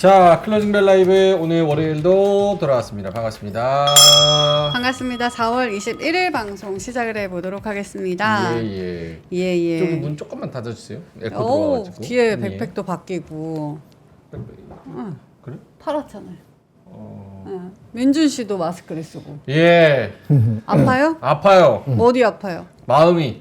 자, 클로징 벨 라이브 오늘 월요일도 돌아왔습니다. 반갑습니다. 반갑습니다. 4월 21일 방송 시작을 해보도록 하겠습니다. 예. 예. 저기 문 조금만 닫아주세요. 에코 오, 들어와가지고. 뒤에 예. 백팩도 바뀌고. 응, 그래? 팔았잖아요. 응. 민준 씨도 마스크를 쓰고. 예. 아파요? 아파요. 어디 아파요? 마음이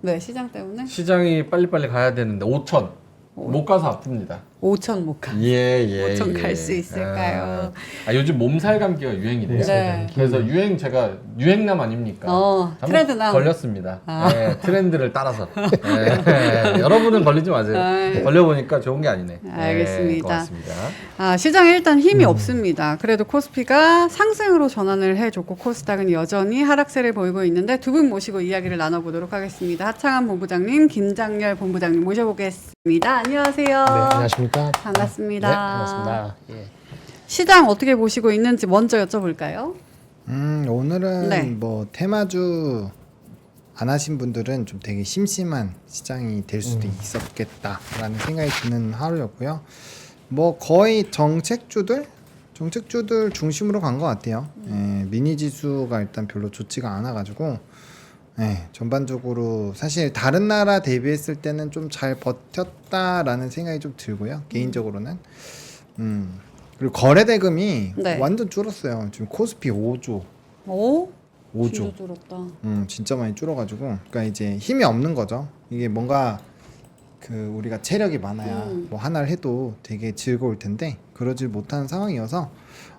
네, 시장 때문에? 시장이 빨리빨리 가야 되는데 5천 못 가서 아픕니다. 5천 못 가. 예. 5천 갈 수 있을까요? 요즘 몸살 감기가 유행이래요. 네. 그래서 제가 유행남 아닙니까? 어, 트렌드남. 걸렸습니다. 네, 트렌드를 따라서. 네, 여러분은 걸리지 마세요. 걸려보니까 좋은 게 아니네. 알겠습니다. 네, 고맙습니다. 시장에 일단 힘이 없습니다. 그래도 코스피가 상승으로 전환을 해줬고 코스닥은 여전히 하락세를 보이고 있는데 두 분 모시고 이야기를 나눠보도록 하겠습니다. 하창한 본부장님, 김장렬 본부장님 모셔보겠습니다. 안녕하세요. 네, 안녕하십니까? 반갑습니다. 네, 반갑습니다. 예. 시장 어떻게 보시고 있는지 먼저 여쭤볼까요? 오늘은 네. 뭐 테마주 안 하신 분들은 좀 되게 심심한 시장이 될 수도 있었겠다라는 생각이 드는 하루였고요. 뭐 거의 정책주들 중심으로 간 것 같아요. 예, 미니 지수가 일단 별로 좋지가 않아가지고 전반적으로 사실 다른 나라 대비했을 때는 좀 잘 버텼다라는 생각이 좀 들고요. 개인적으로는. 그리고 거래 대금이 네. 완전 줄었어요. 지금 코스피 5조. 오? 5조. 진짜 줄었다. 진짜 많이 줄어가지고, 그러니까 이제 힘이 없는 거죠. 이게 뭔가 우리가 체력이 많아야 뭐 하나를 해도 되게 즐거울 텐데 그러질 못한 상황이어서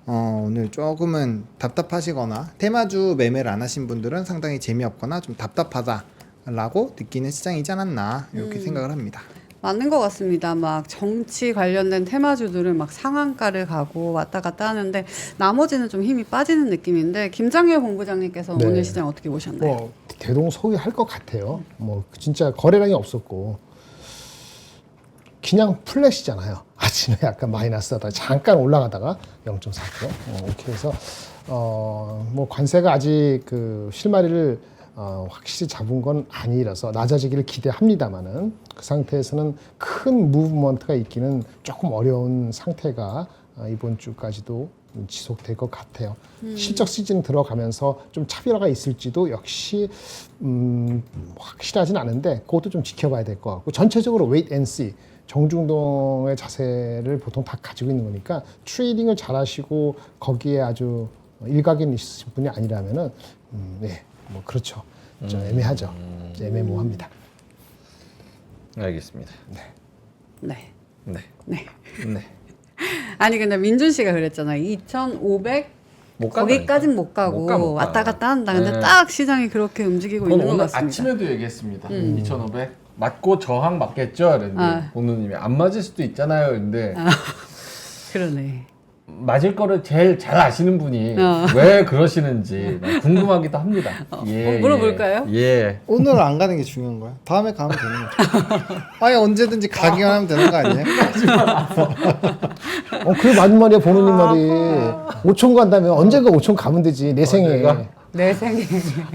오늘 조금은 답답하시거나 테마주 매매를 안 하신 분들은 상당히 재미없거나 좀 답답하다라고 느끼는 시장이지 않았나 이렇게 생각을 합니다. 맞는 것 같습니다. 막 정치 관련된 테마주들은 막 상한가를 가고 왔다 갔다 하는데 나머지는 좀 힘이 빠지는 느낌인데 김장렬 본부장님께서 네. 오늘 시장 어떻게 보셨나요? 뭐 대동소이할 것 같아요. 뭐 진짜 거래량이 없었고 그냥 플랫이잖아요. 아침에 약간 마이너스하다가 잠깐 올라가다가 0.4%. 이렇게 해서 뭐 관세가 아직 그 실마리를 확실히 잡은 건 아니라서 낮아지기를 기대합니다만은 그 상태에서는 큰 무브먼트가 있기는 조금 어려운 상태가 이번 주까지도 지속될 것 같아요. 실적 시즌 들어가면서 좀 차별화가 있을지도 역시 확실하진 않은데 그것도 좀 지켜봐야 될 것 같고 전체적으로 wait and see 정중동의 자세를 보통 다 가지고 있는 거니까 트레이딩을 잘하시고 거기에 아주 일각인 있으신 분이 아니라면은 뭐 그렇죠. 좀 애매하죠. 애매모호합니다. 알겠습니다. 네. 네. 아니 근데 민준 씨가 그랬잖아요. 2,500 못 간다니까. 거기까진 못 가고 못 가. 왔다 갔다 한다. 근데 네. 딱 시장이 그렇게 움직이고 그건 있는 것 오늘 같습니다. 아침에도 얘기했습니다. 2,500 맞고 저항 맞겠죠? 그랬는데 본우님이 안 맞을 수도 있잖아요. 근데 그러네. 맞을 거를 제일 잘 아시는 분이 왜 그러시는지 궁금하기도 합니다. 물어볼까요? 예. 오늘 안 가는 게 중요한 거야. 다음에 가면 되는 거죠. 아예 언제든지 가기만 하면 되는 거 아니에요? 그게 맞는 말이야, 보노님 말이. 5천 간다면 언젠가 5천 가면 되지. 내 생에. 내 생에.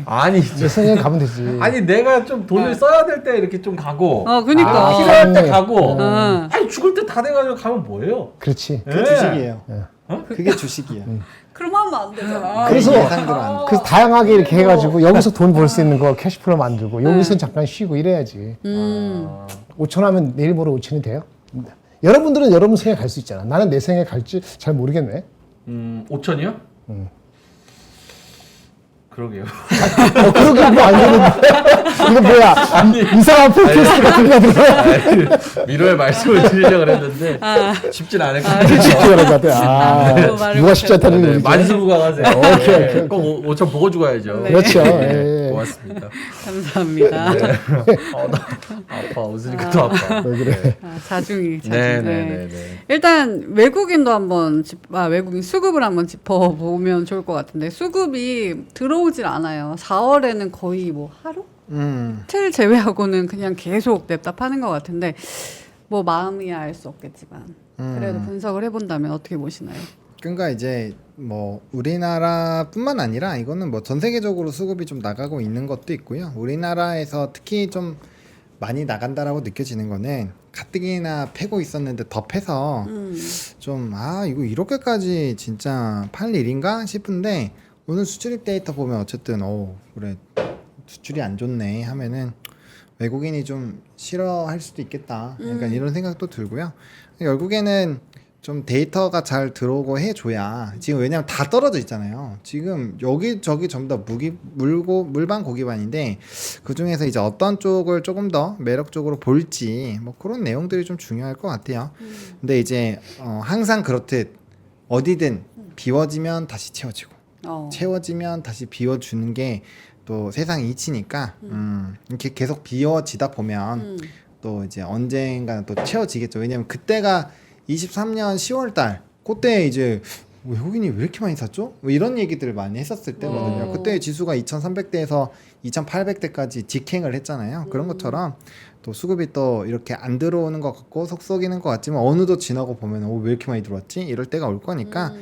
아니, 내 생에 가면 되지. 아니 내가 좀 돈을 써야 될 때 이렇게 좀 가고 그니까. 필요할 때 맞네. 가고 아니 죽을 때 다 돼가지고 가면 뭐예요? 그렇지. 그게 주식이에요. 그게 주식이에요. 그럼 하면 안 되잖아. 그래서 예상대로 안 돼. 그래서 다양하게 이렇게 해가지고 여기서 돈 벌 수 있는 거 캐시플로 만들고 여기서 잠깐 쉬고 이래야지. 5천 하면 내일 모레 5천이 돼요? 여러분들은 여러분 생에 갈 수 있잖아. 나는 내 생에 갈지 잘 모르겠네. 5천이요? 그러게요. 그러게 뭐 안 되는데. 이거 뭐야? 이상한 팟캐스트 같은 거 들어. 미로의 말씀을 드리려고 했는데 쉽진 않을 것 같아요. 쉽지 않은 것 같아. 누가 쉽지 않다는 네, 얘기지. 만수무강하세요. 오케이. 꼭 5천 보고 죽어야죠. 그렇죠. 네, 예. 고맙습니다. 감사합니다. 나 아파. 웃으니까 또 아파. 왜 그래? 자중이. 네. 일단 외국인도 한번 외국인 수급을 한번 짚어보면 좋을 것 같은데 수급이 들어오질 않아요. 4월에는 거의 뭐 하루? 이틀 제외하고는 그냥 계속 냅다 파는 것 같은데 뭐 마음이야 알 수 없겠지만 그래도 분석을 해본다면 어떻게 보시나요? 그러니까 이제 뭐 우리나라뿐만 아니라 이거는 뭐 전 세계적으로 수급이 좀 나가고 있는 것도 있고요. 우리나라에서 특히 좀 많이 나간다라고 느껴지는 거는 가뜩이나 패고 있었는데 더 패서 좀 이거 이렇게까지 진짜 팔 일인가 싶은데 오늘 수출입 데이터 보면 어쨌든 그래 수출이 안 좋네 하면은 외국인이 좀 싫어할 수도 있겠다. 그러니까 이런 생각도 들고요. 결국에는 좀 데이터가 잘 들어오고 해줘야 지금 왜냐면 다 떨어져 있잖아요. 지금 여기저기 전부 다 물반 고기반인데 그 중에서 이제 어떤 쪽을 조금 더 매력적으로 볼지 뭐 그런 내용들이 좀 중요할 것 같아요. 근데 이제 항상 그렇듯 어디든 비워지면 다시 채워지고 채워지면 다시 비워주는 게 또 세상 이치니까 이렇게 계속 비워지다 보면 또 이제 언젠가는 또 채워지겠죠. 왜냐면 그때가 23년 10월달 그때 이제 외국인이 왜 이렇게 많이 샀죠? 뭐 이런 얘기들을 많이 했었을 때거든요. 그때 지수가 2,300대에서 2,800대까지 직행을 했잖아요. 그런 것처럼 또 수급이 또 이렇게 안 들어오는 것 같고 속썩이는 것 같지만 어느덧 지나고 보면 왜 이렇게 많이 들어왔지? 이럴 때가 올 거니까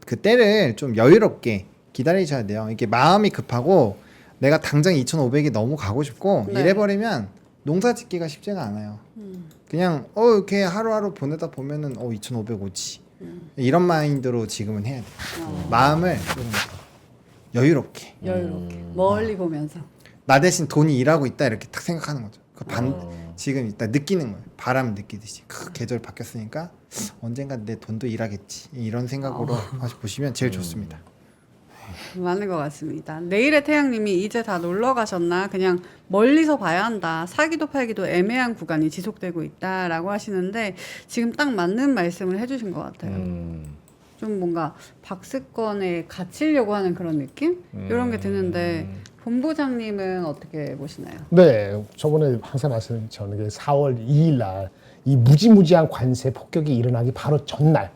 그 때를 좀 여유롭게 기다리셔야 돼요. 이게 마음이 급하고 내가 당장 2,500이 너무 가고 싶고 이래버리면 농사 짓기가 쉽지가 않아요. 그냥 이렇게 하루하루 보내다 보면은 2,500 오지. 이런 마인드로 지금은 해야 돼. 마음을 좀 여유롭게. 멀리 보면서 나 대신 돈이 일하고 있다 이렇게 딱 생각하는 거죠. 지금 일단 느끼는 거예요. 바람 느끼듯이. 계절 바뀌었으니까 언젠가 내 돈도 일하겠지. 이런 생각으로 보시면 제일 좋습니다. 맞는 것 같습니다. 내일의 태양님이 이제 다 놀러 가셨나? 그냥 멀리서 봐야 한다. 사기도 팔기도 애매한 구간이 지속되고 있다라고 하시는데 지금 딱 맞는 말씀을 해주신 것 같아요. 좀 뭔가 박스권에 갇히려고 하는 그런 느낌? 이런 게 드는데 본부장님은 어떻게 보시나요? 네, 저번에 항상 말씀드린 게 4월 2일 날 이 무지무지한 관세 폭격이 일어나기 바로 전날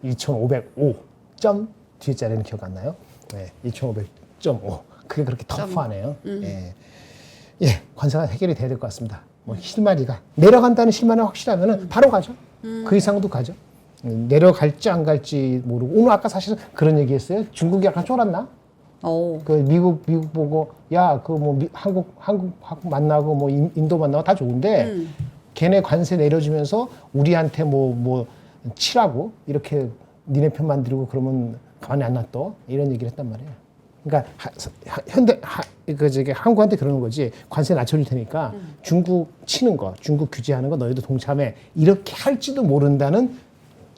2,505점 뒤에 자리는 기억 안 나요? 네, 2,500.5. 그게 그렇게 터프하네요. 예, 관세가 해결이 돼야 될 것 같습니다. 뭐 실마리가 내려간다는 실마리가 확실하면은 바로 가죠. 그 이상도 가죠. 내려갈지 안 갈지 모르고 오늘 아까 사실 그런 얘기했어요. 중국이 약간 쫄았나? 그 미국 보고 야 그 뭐 한국 만나고 뭐 인도 만나고 다 좋은데 걔네 관세 내려주면서 우리한테 뭐 치라고 이렇게 니네 편 만들고 그러면 가만히 안 놔둬 이런 얘기를 했단 말이에요. 그러니까 한국한테 그러는 거지. 관세 낮춰줄 테니까 중국 치는 거, 중국 규제하는 거 너희도 동참해 이렇게 할지도 모른다는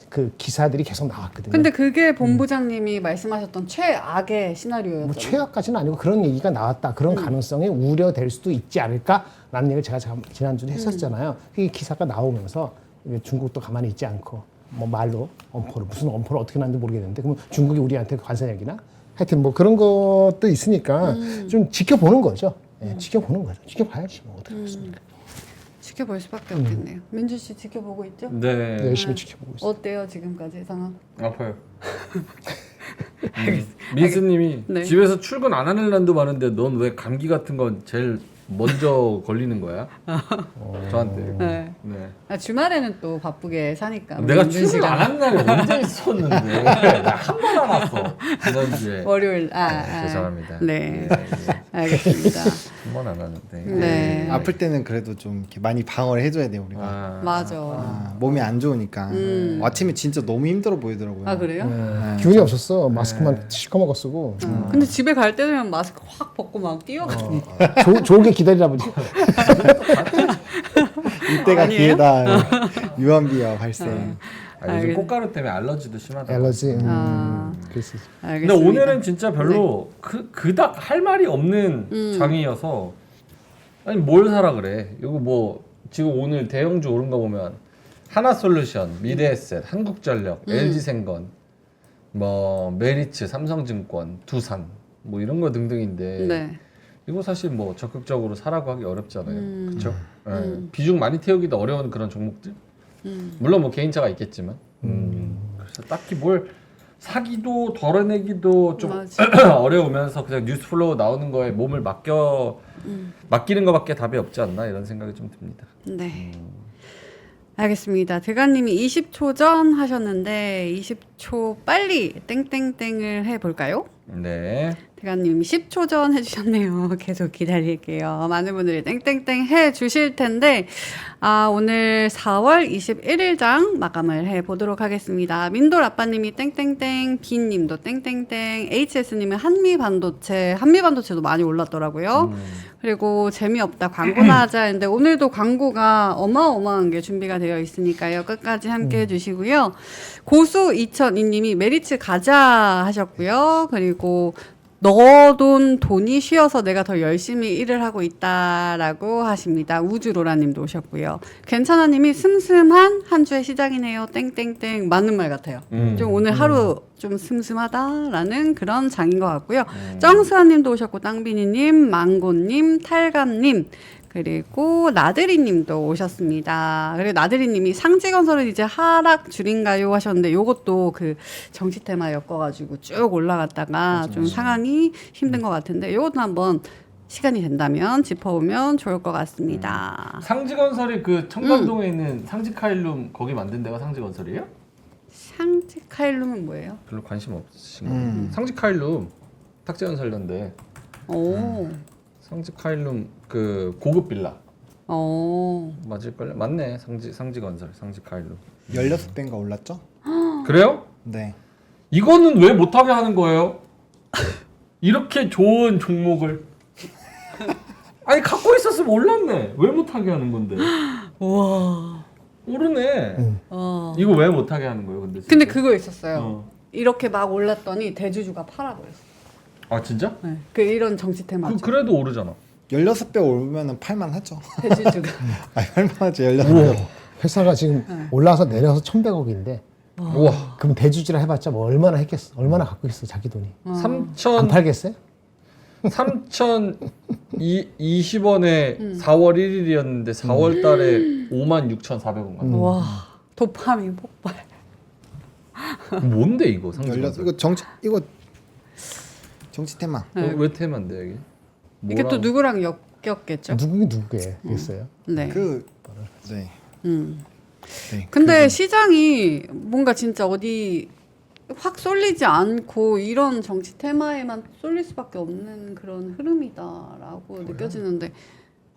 그 기사들이 계속 나왔거든요. 근데 그게 본부장님이 말씀하셨던 최악의 시나리오였죠. 뭐 최악까지는 아니고 그런 얘기가 나왔다. 그런 가능성이 우려될 수도 있지 않을까라는 얘기를 제가 지난주에 했었잖아요. 이 기사가 나오면서 중국도 가만히 있지 않고 뭐 말로 무슨 엄포를 어떻게 났는지 모르겠는데 그럼 중국이 우리한테 관세 얘기나 하여튼 뭐 그런 것도 있으니까 좀 지켜보는 거죠. 예, 지켜보는 거죠. 지켜봐야지 뭐 어떻게 하겠습니까. 지켜볼 수밖에 없겠네요. 민주 씨 지켜보고 있죠? 네. 열심히 지켜보고 있어요. 어때요 지금까지 상황? 아파요. 민수님이 네. 집에서 출근 안 하는 날도 많은데 넌 왜 감기 같은 건 제일 먼저 걸리는 거야? 저한테. 네. 네. 주말에는 또 바쁘게 사니까. 내가 민주 출근 씨가 안 한 날이 언제 있었는데 한 번 안 왔어 지난주에. 월요일. 죄송합니다. 네. 네. 알겠습니다. 한 번 안 왔는데. 네. 아플 때는 그래도 좀 이렇게 많이 방어를 해줘야 돼요 우리가. 맞아. 몸이 안 좋으니까. 아침에 진짜 너무 힘들어 보이더라고요. 아 그래요? 기운이 없었어. 마스크만 시커멓게 쓰고. 근데 집에 갈 때 되면 마스크 확 벗고 막 뛰어가고. 좋게 기다리라 보지. 이때가 아니에요? 기회다. 유언비어 발생. 요즘 꽃가루 때문에 알러지도 심하다. 알러지. 그랬어. 근데 오늘은 진짜 별로 그닥 할 말이 없는 장이어서 아니 뭘 사라 그래. 이거 뭐 지금 오늘 대형주 오른 거 보면 하나솔루션, 미래에셋, 한국전력, LG생건, 뭐 메리츠, 삼성증권, 두산 뭐 이런 거 등등인데 네. 이거 사실 뭐 적극적으로 사라고 하기 어렵잖아요. 그렇죠? 비중 많이 태우기도 어려운 그런 종목들. 물론 뭐 개인차가 있겠지만. 그래서 딱히 뭘 사기도 덜어내기도 좀 어려우면서 그냥 뉴스 플로우 나오는 거에 몸을 맡기는 거밖에 답이 없지 않나 이런 생각이 좀 듭니다. 네. 알겠습니다. 대가님이 20초 전 하셨는데 20초 빨리 땡땡땡을 해볼까요? 네. 태가님 10초 전 해주셨네요. 계속 기다릴게요. 많은 분들이 땡땡땡 해주실 텐데 오늘 4월 21일장 마감을 해보도록 하겠습니다. 민돌 아빠님이 땡땡땡, 빈님도 땡땡땡, HS님은 한미반도체도 많이 올랐더라고요. 그리고 재미없다 광고나 하자 했는데 오늘도 광고가 어마어마한 게 준비가 되어 있으니까요. 끝까지 함께 해주시고요. 고수 2002님이 메리츠 가자 하셨고요. 그리고 돈이 쉬어서 내가 더 열심히 일을 하고 있다라고 하십니다. 우주로라님도 오셨고요. 괜찮아님이 슴슴한 한 주의 시작이네요. 땡땡땡 맞는 말 같아요. 좀 오늘 하루 좀 슴슴하다라는 그런 장인 것 같고요. 정수아님도 오셨고 땅비니님, 망고님, 탈감님. 그리고 나들이님도 오셨습니다. 그리고 나들이님이 상지건설은 이제 하락 줄인가요 하셨는데 요것도 그 정치 테마 엮어가지고 쭉 올라갔다가 좀 상황이 힘든 것 같은데 요것도 한번 시간이 된다면 짚어보면 좋을 것 같습니다. 상지건설이 그 청담동에 있는 상지카일룸 거기 만든 데가 상지건설이에요? 상지카일룸은 뭐예요? 별로 관심 없으신 거예요. 상지카일룸 탁재건설인데 오. 상지카일룸 그 고급 빌라 오. 맞을걸요? 맞네. 상지건설 상지카일룸 16배인가 올랐죠? 그래요? 네. 이거는 왜 못하게 하는 거예요? 이렇게 좋은 종목을 아니 갖고 있었으면 올랐네. 왜 못하게 하는 건데? 우와. 오르네. 이거 왜 못하게 하는 거예요? 근데 근데 진짜? 그거 있었어요. 어. 이렇게 막 올랐더니 대주주가 팔아버렸어. 아 진짜? 네. 그 이런 정치 테마죠. 그래도 오르잖아. 16배 오르면은 팔만 하죠. 대주주가. 아니 팔만하지 16배. 회사가 지금 올라서 내려서 1,100억인데 우와. 그럼 대주주라 해봤자 뭐 얼마나 했겠어? 얼마나 갖고 있어 자기 돈이? 안 3천 팔겠어요? 3,020원에 4월 1일이었는데 4월 달에 56,400원 갔네. 와. 도파민 폭발. 뭔데 이거 상지건설? 이거 정치 테마. 왜 테마인데 이게? 이게 또 누구랑 엮였겠죠? 누구게 있어요? 네. 네. 네. 근데 시장이 뭔가 진짜 어디 확 쏠리지 않고 이런 정치 테마에만 쏠릴 수밖에 없는 그런 흐름이다라고 느껴지는데.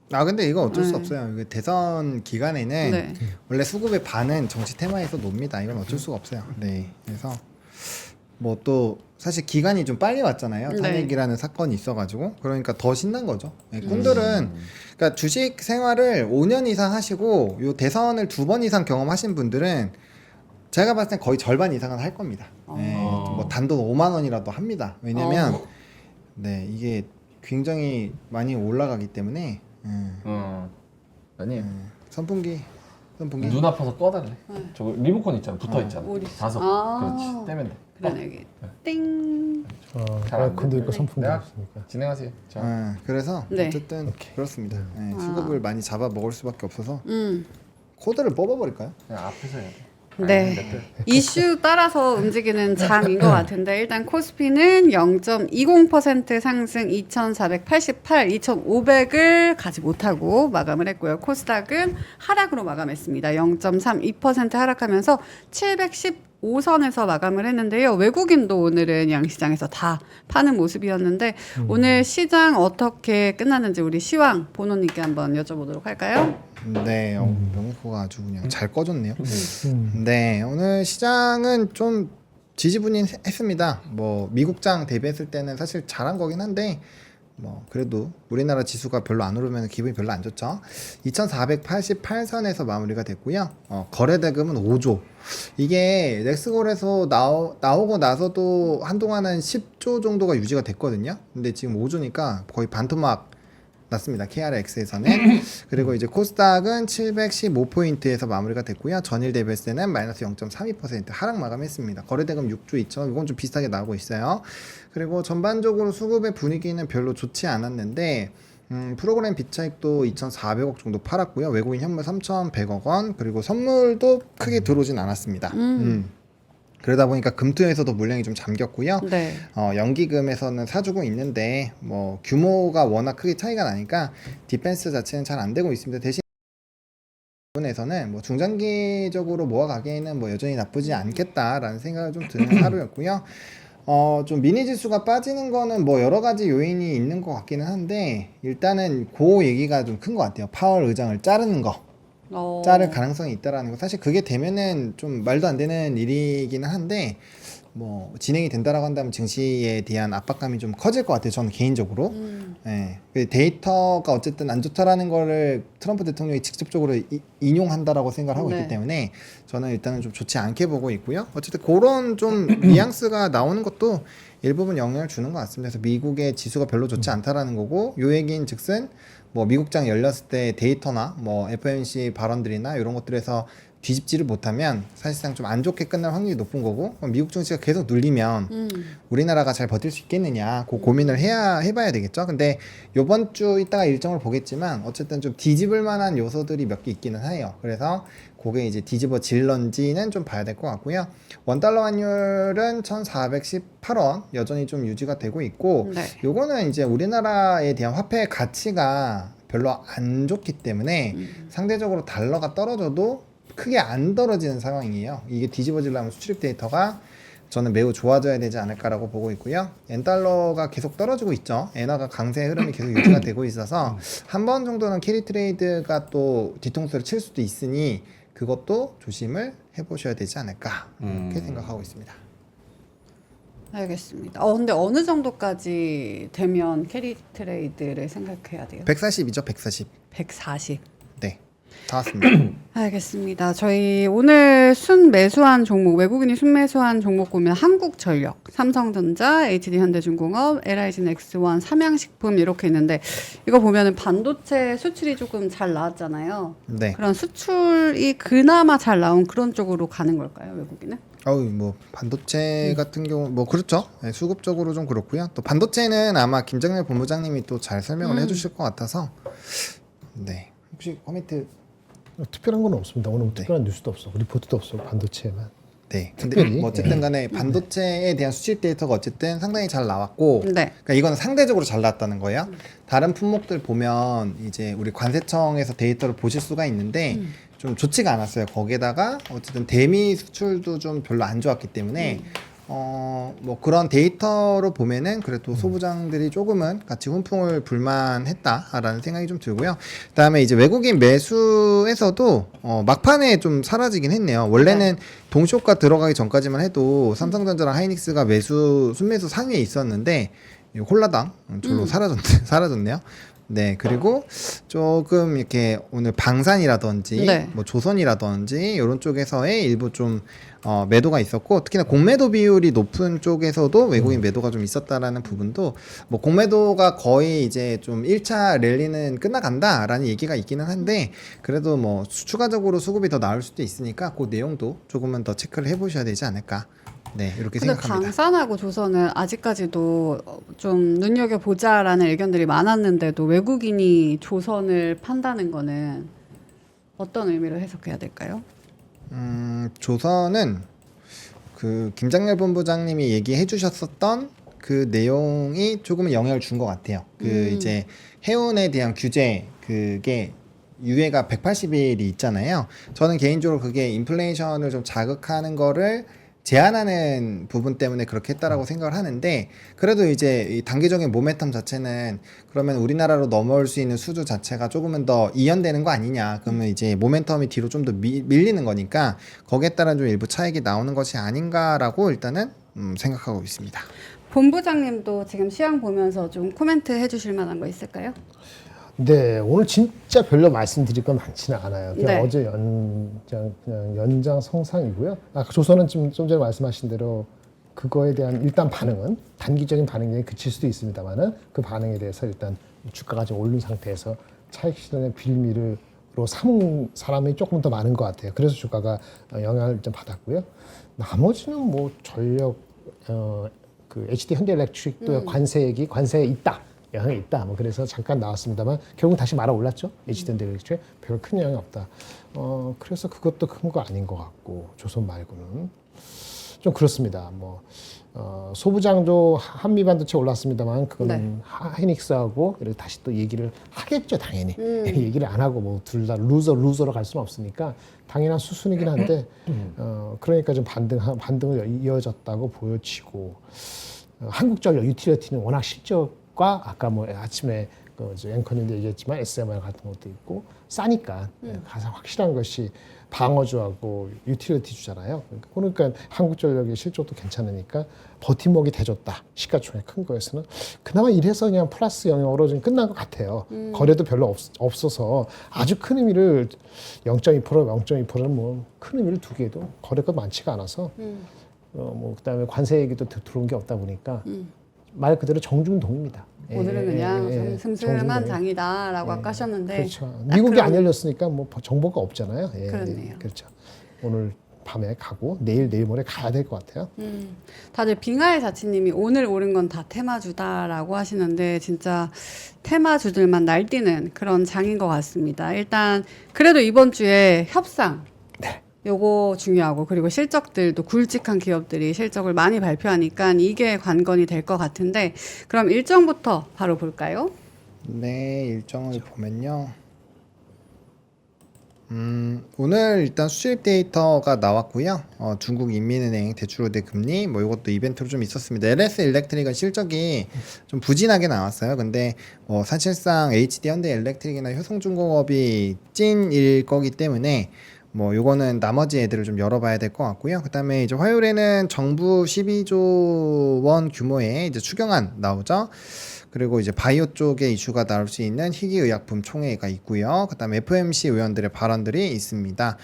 근데 이거 어쩔 수 네. 없어요. 이거 대선 기간에는 네. 원래 수급의 반은 정치 테마에서 놉니다. 이건 어쩔 수가 없어요. 네. 그래서 뭐 또 사실 기간이 좀 빨리 왔잖아요. 네. 탄핵이라는 사건이 있어가지고 그러니까 더 신난 거죠. 네, 꾼들은 그러니까 주식 생활을 5년 이상 하시고 요 대선을 2번 이상 경험하신 분들은 제가 봤을 땐 거의 절반 이상은 할 겁니다. 네, 뭐 단돈 5만 원이라도 합니다. 왜냐면 네 이게 굉장히 많이 올라가기 때문에 아니 선풍기 눈 아파서 꺼달래. 저거 리모컨 있잖아. 붙어 있잖아. 어디 있어? 자석. 아. 그렇지. 떼면 돼. 그러네 이게 띵. 잘안 에어컨도 돼. 있고 선풍기도 내가 있으니까. 진행하세요. 자. 그래서 네. 어쨌든 그렇습니다. 네, 수급을 많이 잡아 먹을 수밖에 없어서 음. 코드를 뽑아버릴까요? 그냥 앞에서 해야 돼. 네. 이슈 따라서 움직이는 장인 것 같은데 일단 코스피는 0.20% 상승 2,488, 2,500을 가지 못하고 마감을 했고요. 코스닥은 하락으로 마감했습니다. 0.32% 하락하면서 715선에서 마감을 했는데요. 외국인도 오늘은 양시장에서 다 파는 모습이었는데 오늘 시장 어떻게 끝났는지 우리 시황 보노님께 한번 여쭤보도록 할까요? 네, 명코가 아주 그냥 잘 꺼졌네요. 네, 오늘 시장은 좀 지지분인했습니다. 뭐 미국장 대비했을 때는 사실 잘한 거긴 한데 뭐 그래도 우리나라 지수가 별로 안 오르면 기분이 별로 안 좋죠. 2,488선에서 마무리가 됐고요. 거래 대금은 5조. 이게 넥스골에서 나오고 나서도 한동안은 10조 정도가 유지가 됐거든요. 근데 지금 5조니까 거의 반토막 났습니다. KRX에서는. 그리고 이제 코스닥은 715포인트에서 마무리가 됐고요. 전일 대비했을 때는 마이너스 0.32% 하락 마감했습니다. 거래대금 6조 2천. 이건 좀 비슷하게 나오고 있어요. 그리고 전반적으로 수급의 분위기는 별로 좋지 않았는데 프로그램 비차익도 2,400억 정도 팔았고요. 외국인 현물 3,100억 원. 그리고 선물도 크게 들어오진 않았습니다. 그러다 보니까 금투에서도 물량이 좀 잠겼고요. 네. 연기금에서는 사주고 있는데 뭐 규모가 워낙 크게 차이가 나니까 디펜스 자체는 잘 안 되고 있습니다. 대신 부분에서는 뭐 중장기적으로 모아가기에는 뭐 여전히 나쁘지 않겠다라는 생각을 좀 드는 하루였고요. 좀 미니 지수가 빠지는 거는 뭐 여러 가지 요인이 있는 것 같기는 한데 일단은 그 얘기가 좀 큰 것 같아요. 파월 의장을 자르는 거. 자를 가능성이 있다라는 거. 사실 그게 되면은 좀 말도 안 되는 일이기는 한데 뭐 진행이 된다라고 한다면 증시에 대한 압박감이 좀 커질 것 같아요. 저는 개인적으로. 예. 그 데이터가 어쨌든 안 좋다라는 거를 트럼프 대통령이 직접적으로 인용한다라고 생각을 하고 네. 있기 때문에 저는 일단은 좀 좋지 않게 보고 있고요. 어쨌든 그런 좀 뉘앙스가 나오는 것도 일부분 영향을 주는 것 같습니다. 그래서 미국의 지수가 별로 좋지 않다라는 거고 요 얘기인 즉슨 뭐 미국장 열렸을 때 데이터나 뭐 FOMC 발언들이나 이런 것들에서 뒤집지를 못하면 사실상 좀 안 좋게 끝날 확률이 높은 거고 미국 증시가 계속 눌리면 우리나라가 잘 버틸 수 있겠느냐 그 고민을 해봐야 되겠죠. 근데 요번 주 이따가 일정을 보겠지만 어쨌든 좀 뒤집을 만한 요소들이 몇 개 있기는 해요. 그래서 그게 이제 뒤집어질런지는 좀 봐야 될 것 같고요. 원달러 환율은 1418원 여전히 좀 유지가 되고 있고 네. 요거는 이제 우리나라에 대한 화폐 가치가 별로 안 좋기 때문에 상대적으로 달러가 떨어져도 크게 안 떨어지는 상황이에요. 이게 뒤집어지려면 수출입 데이터가 저는 매우 좋아져야 되지 않을까라고 보고 있고요. 엔달러가 계속 떨어지고 있죠. 엔화가 강세 흐름이 계속 유지가 되고 있어서 한 번 정도는 캐리 트레이드가 또 뒤통수를 칠 수도 있으니 그것도 조심을 해보셔야 되지 않을까 이렇게 생각하고 있습니다. 알겠습니다. 근데 어느 정도까지 되면 캐리 트레이드를 생각해야 돼요? 140이죠, 140. 140. 네, 다 왔습니다. 알겠습니다. 저희 오늘 순매수한 종목, 외국인이 순매수한 종목 보면 한국전력, 삼성전자, HD현대중공업, LIG넥스원, 삼양식품 이렇게 있는데 이거 보면은 반도체 수출이 조금 잘 나왔잖아요. 네. 그런 수출이 그나마 잘 나온 그런 쪽으로 가는 걸까요, 외국인은? 뭐 반도체 같은 경우 뭐 그렇죠. 네, 수급적으로 좀 그렇고요. 또 반도체는 아마 김정일 본부장님이 또 잘 설명을 해주실 것 같아서 네. 혹시 코멘트? 특별한 건 없습니다. 오늘 네. 특별한 뉴스도 없어, 리포트도 없어, 반도체만. 네. 근데 특별히, 뭐 어쨌든 간에 반도체에 대한 수출 데이터가 어쨌든 상당히 잘 나왔고 네. 그러니까 이거는 상대적으로 잘 나왔다는 거예요. 다른 품목들 보면 이제 우리 관세청에서 데이터를 보실 수가 있는데 좀 좋지가 않았어요. 거기에다가 어쨌든 대미 수출도 좀 별로 안 좋았기 때문에 뭐 그런 데이터로 보면은 그래도 소부장들이 조금은 같이 훈풍을 불만했다라는 생각이 좀 들고요. 그다음에 이제 외국인 매수에서도 막판에 좀 사라지긴 했네요. 원래는 동시효과 들어가기 전까지만 해도 삼성전자랑 하이닉스가 순매수 상위에 있었는데 홀라당 절로 사라졌네요. 네, 그리고 조금 이렇게 오늘 방산이라든지 네. 뭐 조선이라든지 이런 쪽에서의 일부 좀 매도가 있었고 특히나 공매도 비율이 높은 쪽에서도 외국인 매도가 좀 있었다라는 부분도 뭐 공매도가 거의 이제 좀 1차 랠리는 끝나간다라는 얘기가 있기는 한데 그래도 뭐 추가적으로 수급이 더 나올 수도 있으니까 그 내용도 조금은 더 체크를 해보셔야 되지 않을까. 네, 이렇게 근데 생각합니다. 방산하고 조선은 아직까지도 좀 눈여겨보자라는 의견들이 많았는데도 외국인이 조선을 판다는 거는 어떤 의미로 해석해야 될까요? 조선은 그 김장렬 본부장님이 얘기해 주셨었던 그 내용이 조금은 영향을 준 것 같아요. 그 이제 해운에 대한 규제 그게 유예가 180일이 있잖아요. 저는 개인적으로 그게 인플레이션을 좀 자극하는 거를 제한하는 부분 때문에 그렇게 했다라고 생각을 하는데 그래도 이제 이 단기적인 모멘텀 자체는 그러면 우리나라로 넘어올 수 있는 수주 자체가 조금은 더 이연되는 거 아니냐 그러면 이제 모멘텀이 뒤로 좀 더 밀리는 거니까 거기에 따른 좀 일부 차익이 나오는 것이 아닌가라고 일단은 생각하고 있습니다. 본부장님도 지금 시황 보면서 좀 코멘트 해주실 만한 거 있을까요? 네, 오늘 진짜 별로 말씀드릴 건 많지는 않아요. 그냥 네. 어제 그냥 연장성상이고요. 조선은 좀 전에 말씀하신 대로 그거에 대한 일단 반응은 단기적인 반응이 그칠 수도 있습니다만은 그 반응에 대해서 일단 주가가 좀 오른 상태에서 차익 실현의 빌미로 삼은 사람이 조금 더 많은 것 같아요. 그래서 주가가 영향을 좀 받았고요. 나머지는 뭐 전력, 그 HD 현대일렉트릭도 관세에 있다. 영향이 있다. 뭐 그래서 잠깐 나왔습니다만 결국 다시 말아 올랐죠. HD현대일렉트릭 별로 큰 영향이 없다. 그래서 그것도 큰 거 아닌 것 같고 조선 말고는 좀 그렇습니다. 뭐 소부장도 한미 반도체 올랐습니다만 그거는 네. 하이닉스하고 이렇게 다시 또 얘기를 하겠죠, 당연히. 얘기를 안 하고 뭐 둘 다 루저로 갈 수는 없으니까 당연한 수순이긴 한데 그러니까 좀 반등을 이어졌다고 보여지고 한국전력 유틸리티는 워낙 실적과 아까 뭐 아침에 앵커님도 얘기했지만 SMR 같은 것도 있고 싸니까 가장 확실한 것이 방어주하고 유틸리티 주잖아요. 그러니까 한국전력의 실적도 괜찮으니까 버팀목이 돼줬다. 시가총액 큰 거에서는 그나마 이래서 그냥 플러스 영역으로 좀 끝난 것 같아요. 거래도 별로 없어서 아주 큰 의미를 0.2%, 0.2%는 뭐 큰 의미를 두기에도 거래가 많지가 않아서 뭐 그다음에 관세 얘기도 들어온 게 없다 보니까 말 그대로 정중동입니다. 오늘은 그냥 좀 슴슴한 정중동이. 장이다라고 아까 하셨는데 그렇죠. 딱 미국이 그런- 안 열렸으니까 뭐 정보가 없잖아요. 예, 그렇네요. 그렇죠. 오늘 밤에 가고 내일 모레 가야 될 것 같아요. 다들 빙하의 자치님이 오늘 오른 건 다 테마주다라고 하시는데 진짜 테마주들만 날뛰는 그런 장인 것 같습니다. 일단 그래도 이번 주에 협상 요거 중요하고 그리고 실적들도 굵직한 기업들이 실적을 많이 발표하니까 이게 관건이 될 것 같은데 그럼 일정부터 바로 볼까요? 네, 일정을 보면요. 오늘 일단 수입 데이터가 나왔고요. 중국 인민은행 대출우대 금리 뭐 이것도 이벤트로 좀 있었습니다. LS 일렉트릭은 실적이 좀 부진하게 나왔어요. 근데 사실상 HD 현대 일렉트릭이나 효성중공업이 찐일 거기 때문에 뭐 요거는 나머지 애들을 좀 열어봐야 될 것 같고요. 그다음에 이제 화요일에는 정부 12조 원 규모의 이제 추경안 나오죠. 그리고 이제 바이오 쪽에 이슈가 나올 수 있는 희귀의약품 총회가 있고요. 그다음에 FOMC 의원들의 발언들이 있습니다.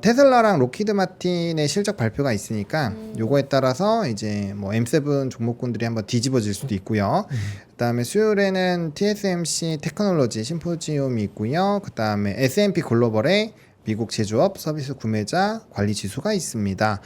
테슬라랑 로키드 마틴의 실적 발표가 있으니까 요거에 따라서 이제 뭐 M7 종목군들이 한번 뒤집어질 수도 있고요. 그다음에 수요일에는 TSMC 테크놀로지 심포지움이 있고요. 그다음에 S&P 글로벌의 미국 제조업 서비스 구매자 관리 지수가 있습니다.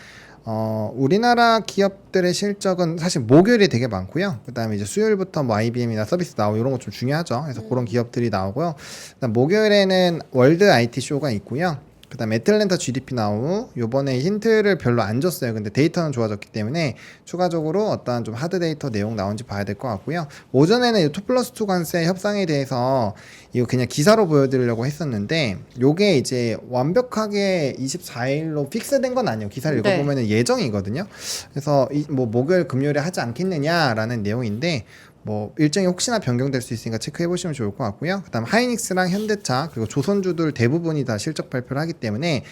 우리나라 기업들의 실적은 사실 목요일에 되게 많고요. 그다음에 이제 수요일부터 뭐 IBM이나 서비스 나우 이런 거 좀 중요하죠. 그래서 그런 기업들이 나오고요. 그다음 목요일에는 월드 IT 쇼가 있고요. 그다음에 애틀랜타 GDP 나우 요번에 힌트를 별로 안 줬어요. 근데 데이터는 좋아졌기 때문에 추가적으로 어떠한 좀 하드 데이터 내용 나온지 봐야 될 것 같고요. 오전에는 2+2 관세 협상에 대해서 이거 그냥 기사로 보여드리려고 했었는데 요게 이제 완벽하게 24일로 픽스된 건 아니에요. 기사를 네. 읽어보면 예정이거든요. 그래서 뭐 목요일 금요일에 하지 않겠느냐라는 내용인데 뭐 일정이 혹시나 변경될 수 있으니까 체크해 보시면 좋을 것 같고요. 그다음 하이닉스랑 현대차 그리고 조선주들 대부분이 다 실적 발표를 하기 때문에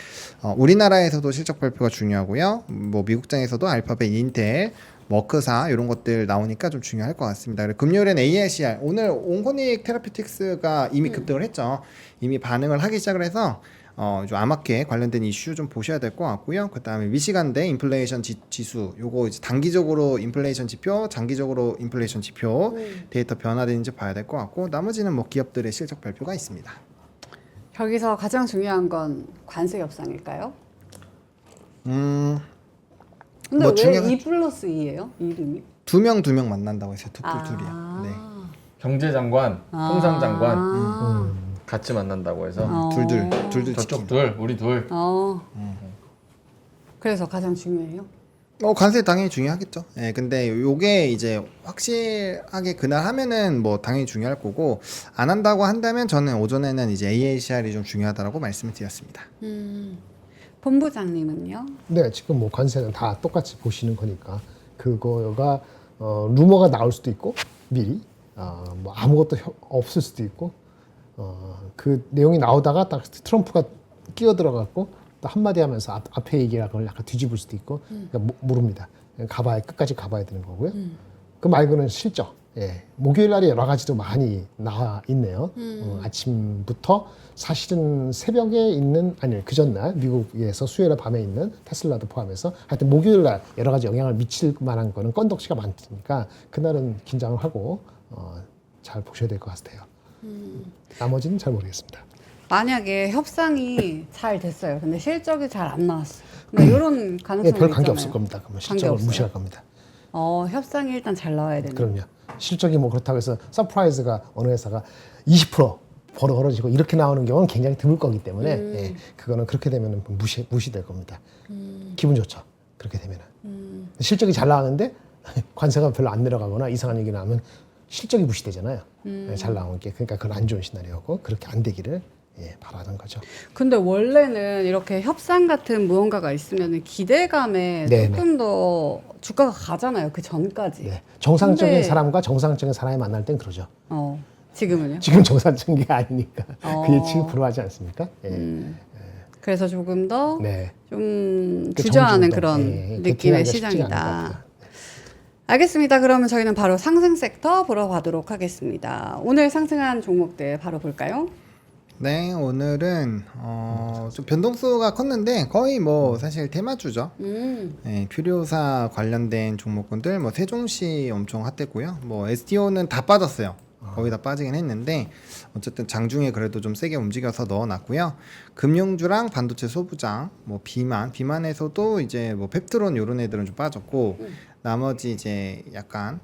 우리나라에서도 실적 발표가 중요하고요. 뭐 미국장에서도 알파벳, 인텔, 머크사 이런 것들 나오니까 좀 중요할 것 같습니다. 그리고 금요일엔 ASR 오늘 온코닉 테라피틱스가 이미 급등을 했죠. 이미 반응을 하기 시작을 해서 좀 암흑계 관련된 이슈 좀 보셔야 될 것 같고요. 그다음에 미시간대 인플레이션 지수 요거 이제 단기적으로 인플레이션 지표, 장기적으로 인플레이션 지표 데이터 변화되는지 봐야 될 것 같고 나머지는 뭐 기업들의 실적 발표가 있습니다. 여기서 가장 중요한 건 관세 협상일까요? 음, 근데 뭐 왜 중요한- 2+2예요? 이름이? 두 명 만난다고 했어요. 둘이야. 네. 경제장관, 통상장관 아. 같이 만난다고 해서 둘 저쪽 치킨. 둘, 우리 둘. 그래서 가장 중요해요? 관세 당연히 중요하겠죠. 예, 근데 요게 이제 확실하게 그날 하면은 뭐 당연히 중요할 거고 안 한다고 한다면 저는 오전에는 이제 AACR이 좀 중요하다라고 말씀을 드렸습니다. 본부장님은요? 네, 지금 뭐 관세는 다 똑같이 보시는 거니까 그거가 루머가 나올 수도 있고 미리 뭐 아무것도 없을 수도 있고 그 내용이 나오다가 딱 트럼프가 끼어 들어갔고 또 한마디 하면서 앞에 얘기라 그걸 약간 뒤집을 수도 있고 그러니까 모릅니다. 끝까지 가봐야 되는 거고요. 그 말고는 실적. 예, 목요일 날에 여러 가지도 많이 나와 있네요. 아침부터 사실은 새벽에 있는 그 전날 미국에서 수요일 밤에 있는 테슬라도 포함해서 하여튼 목요일 날 여러 가지 영향을 미칠 만한 거는 건덕지가 많으니까 그날은 긴장을 하고 잘 보셔야 될 것 같아요. 나머지는 잘 모르겠습니다. 만약에 협상이 잘 됐어요. 근데 실적이 잘 안 나왔어. 그러니까 이런 가능성이 별 관계 있잖아요. 없을 겁니다. 그러면 관계 실적을 없어요? 무시할 겁니다. 협상이 일단 잘 나와야 되는. 그럼요. 실적이 뭐 그렇다고 해서 서프라이즈가 어느 회사가 20% 벌어지고 이렇게 나오는 경우는 굉장히 드물 거기 때문에 예, 그거는 그렇게 되면 무시될 겁니다. 기분 좋죠. 그렇게 되면은 실적이 잘 나왔는데 관세가 별로 안 내려가거나 이상한 얘기 나오면 실적이 무시되잖아요. 잘 나온 게. 그러니까 그건 안 좋은 시나리오고 그렇게 안 되기를 바라는 거죠. 근데 원래는 이렇게 협상 같은 무언가가 있으면 기대감에 네네. 조금 더 주가가 가잖아요. 그 전까지. 네. 정상적인 근데- 사람과 정상적인 사람이 만날 땐 그러죠. 지금은요? 지금 정상적인 게 아니니까 어. 그게 지금 불허하지 않습니까? 그래서 조금 더 네. 좀 그 주저하는 정중도, 그런 그 느낌의 대응하기가 쉽지가 않은 것 시장이다. 같아요. 알겠습니다. 그러면 저희는 바로 상승 섹터 보러 가도록 하겠습니다. 오늘 상승한 종목들 바로 볼까요? 네, 오늘은 좀 변동수가 컸는데 거의 뭐 사실 테마주죠. 네, 퓨리오사 관련된 종목군들 뭐 세종시 엄청 핫했고요. 뭐 STO는 다 빠졌어요. 거의 다 빠지긴 했는데 어쨌든 장중에 그래도 좀 세게 움직여서 넣어놨고요. 금융주랑 반도체 소부장, 뭐 비만에서도 이제 뭐 펩트론 이런 애들은 좀 빠졌고 나머지 이제 약간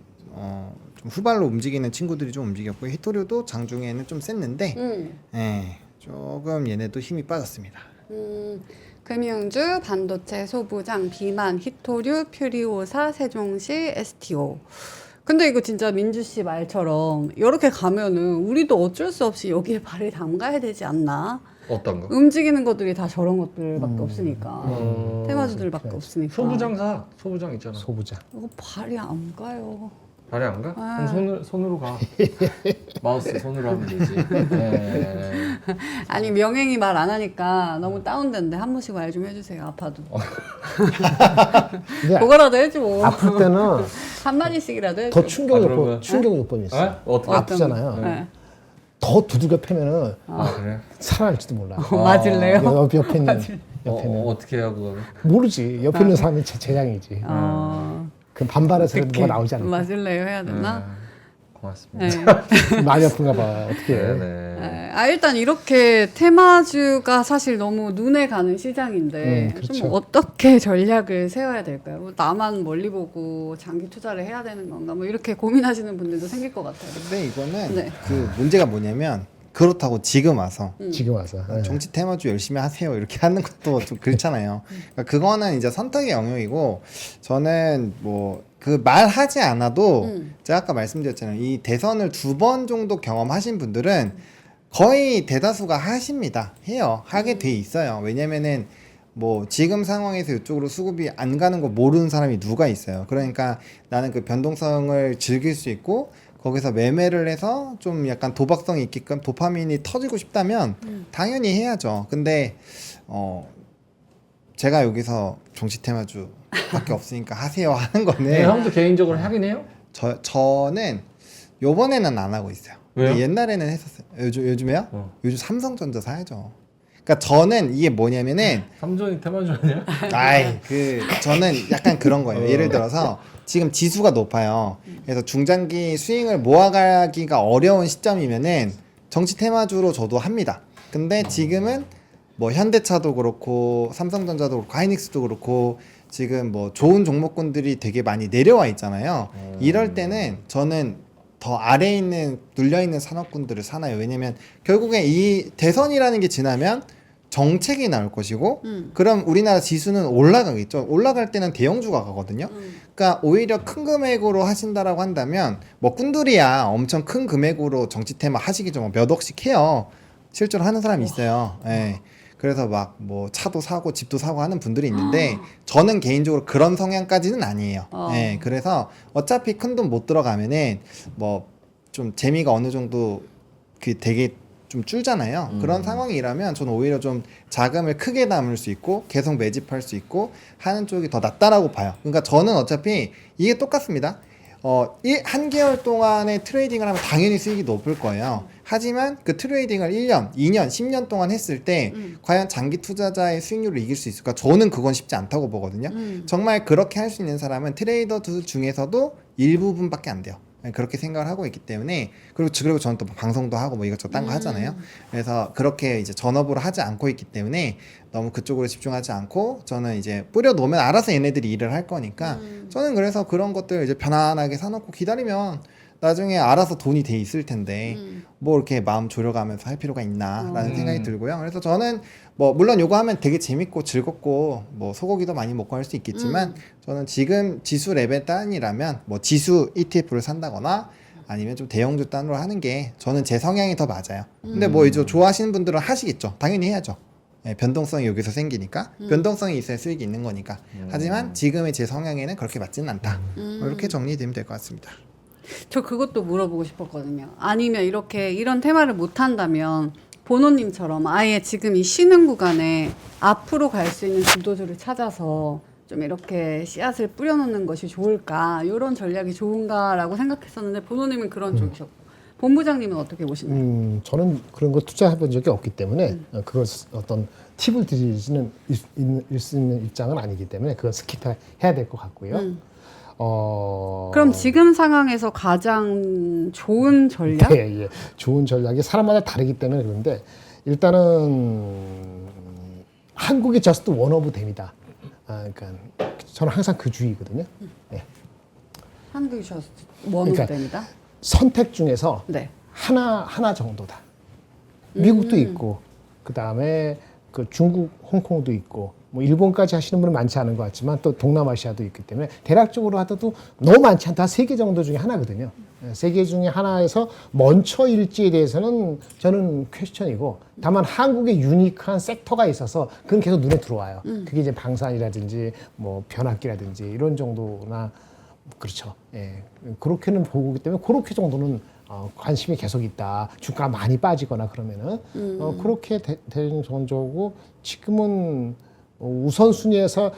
좀 후발로 움직이는 친구들이 좀 움직였고 히토류도 장중에는 좀 셌는데 조금 얘네도 힘이 빠졌습니다. 금융주, 반도체, 소부장, 비만, 히토류, 퓨리오사, 세종시, STO. 근데 이거 진짜 민주 씨 말처럼 이렇게 가면은 우리도 어쩔 수 없이 여기에 발을 담가야 되지 않나? 어떤 거? 움직이는 것들이 다 저런 것들밖에 없으니까. 테마주들밖에 없으니까. 소부장 있잖아. 소부장. 이거 발이 안 가요. 발이 안 가? 아. 그럼 손으로 가. 마우스 손으로 하면 되지. 네. 아니 명행이 말 안 하니까 너무 다운된데 한 번씩 말 좀 해주세요. 아파도. 근데 그거라도 해줘. 뭐. 아플 때는 한 마디씩이라도 해줘. 더 충격요법, 그러면- 충격요법이 있어요. 에? 어떻게? 아프잖아요. 네. 더 두들겨 패면은 아 그래? 살아날지도 몰라. 맞을래요? 옆에 있는 어떻게 해요 그거는? 모르지. 옆에 있는 사람이 재장이지. 그 반발해서 뭐가 나오지 않을까. 맞을래요 해야 되나? 고맙습니다. 네. 많이 아픈가 봐. 어떻게 해. 네. 일단 이렇게 테마주가 사실 너무 눈에 가는 시장인데 그렇죠. 좀 어떻게 전략을 세워야 될까요? 뭐 나만 멀리 보고 장기 투자를 해야 되는 건가? 뭐 이렇게 고민하시는 분들도 생길 것 같아요. 근데 이거는 네. 그 문제가 뭐냐면 그렇다고 지금 와서 지금 와서. 정치 테마주 열심히 하세요 이렇게 하는 것도 좀 그렇잖아요. 그러니까 그거는 이제 선택의 영역이고 저는 뭐 그 말하지 않아도 제가 아까 말씀드렸잖아요. 이 대선을 2번 정도 경험하신 분들은 거의 대다수가 하십니다. 해요. 하게 돼 있어요. 왜냐면은 뭐 지금 상황에서 이쪽으로 수급이 안 가는 거 모르는 사람이 누가 있어요. 그러니까 나는 그 변동성을 즐길 수 있고 거기서 매매를 해서 좀 약간 도박성이 있게끔 도파민이 터지고 싶다면 당연히 해야죠. 근데 제가 여기서 정치 테마주밖에 없으니까 하세요 하는 거는 네, 형도 개인적으로 하긴 해요? 저는 요번에는 안 하고 있어요. 왜요? 옛날에는 했었어요. 요즘에요? 어. 요즘 삼성전자 사야죠. 그러니까 저는 이게 뭐냐면은 삼성이 테마주 아니야? 저는 약간 그런 거예요. 예를 들어서 지금 지수가 높아요. 그래서 중장기 스윙을 모아가기가 어려운 시점이면은 정치 테마주로 저도 합니다. 근데 지금은 뭐 현대차도 그렇고 삼성전자도 그렇고 하이닉스도 그렇고 지금 뭐 좋은 종목군들이 되게 많이 내려와 있잖아요. 이럴 때는 저는 더 아래에 있는 눌려있는 산업군들을 사나요. 왜냐면 결국에 이 대선이라는 게 지나면 정책이 나올 것이고 그럼 우리나라 지수는 올라가겠죠. 올라갈 때는 대형주가 가거든요. 그러니까 오히려 큰 금액으로 하신다라고 한다면 뭐 꾼들이야 엄청 큰 금액으로 정치 테마 하시기 좀 몇 억씩 해요. 실제로 하는 사람이 있어요. 예. 그래서 막 뭐 차도 사고 집도 사고 하는 분들이 있는데 저는 개인적으로 그런 성향까지는 아니에요. 예. 그래서 어차피 큰 돈 못 들어가면은 뭐 좀 재미가 어느 정도 그 되게 좀 줄잖아요. 그런 상황이라면 저는 오히려 좀 자금을 크게 담을 수 있고 계속 매집할 수 있고 하는 쪽이 더 낫다라고 봐요. 그러니까 저는 어차피 이게 똑같습니다. 한 개월 동안의 트레이딩을 하면 당연히 수익이 높을 거예요. 하지만 그 트레이딩을 1년, 2년, 10년 동안 했을 때 과연 장기 투자자의 수익률을 이길 수 있을까? 저는 그건 쉽지 않다고 보거든요. 정말 그렇게 할 수 있는 사람은 트레이더들 중에서도 일부분밖에 안 돼요. 그렇게 생각을 하고 있기 때문에 그리고 저는 또 방송도 하고 뭐 이것저것 딴 거 하잖아요. 그래서 그렇게 이제 전업으로 하지 않고 있기 때문에 너무 그쪽으로 집중하지 않고 저는 이제 뿌려 놓으면 알아서 얘네들이 일을 할 거니까 저는 그래서 그런 것들 이제 편안하게 사놓고 기다리면 나중에 알아서 돈이 돼 있을 텐데 뭐 이렇게 마음 졸여가면서 할 필요가 있나라는 생각이 들고요. 그래서 저는 뭐 물론 요거 하면 되게 재밌고 즐겁고 뭐 소고기도 많이 먹고 할 수 있겠지만 저는 지금 지수 레벨 단이라면 뭐 지수 ETF를 산다거나 아니면 좀 대형주 단으로 하는 게 저는 제 성향이 더 맞아요. 근데 뭐 이제 좋아하시는 분들은 하시겠죠. 당연히 해야죠. 예, 변동성이 여기서 생기니까 변동성이 있어야 수익이 있는 거니까. 하지만 지금의 제 성향에는 그렇게 맞지는 않다. 뭐 이렇게 정리되면 될 것 같습니다. 저 그것도 물어보고 싶었거든요. 아니면 이런 테마를 못 한다면 보노님처럼 아예 지금 이 쉬는 구간에 앞으로 갈 수 있는 주도주를 찾아서 좀 이렇게 씨앗을 뿌려놓는 것이 좋을까, 이런 전략이 좋은가라고 생각했었는데 보노님은 그런 쪽이셨고 본부장님은 어떻게 보시나요? 저는 그런 거 투자해 본 적이 없기 때문에 그걸 어떤 팁을 드리지는 수 있는 입장은 아니기 때문에 그건 스킵해야 될 것 같고요. 그럼 지금 상황에서 가장 좋은 전략? 예. 좋은 전략이 사람마다 다르기 때문에 그런데 일단은 한국이 저스트 원 오브 댐이다. 그러니까 저는 항상 그 주의거든요. 예. 한국이 원오브입니다. 선택 중에서 네. 하나 정도다. 미국도 있고 그 다음에 그 중국, 홍콩도 있고 뭐 일본까지 하시는 분은 많지 않은 것 같지만 또 동남아시아도 있기 때문에 대략적으로 하더라도 너무 많지 않다. 3개 정도 중에 하나거든요. 3개 중에 하나에서 먼저일지에 대해서는 저는 퀘스천이고 다만 한국의 유니크한 섹터가 있어서 그건 계속 눈에 들어와요. 그게 이제 방산이라든지 뭐 변압기라든지 이런 정도나 그렇죠. 예. 그렇게는 보기 때문에 그렇게 정도는 관심이 계속 있다. 주가가 많이 빠지거나 그러면은 그렇게 되는 정도고 지금은 우선순위에서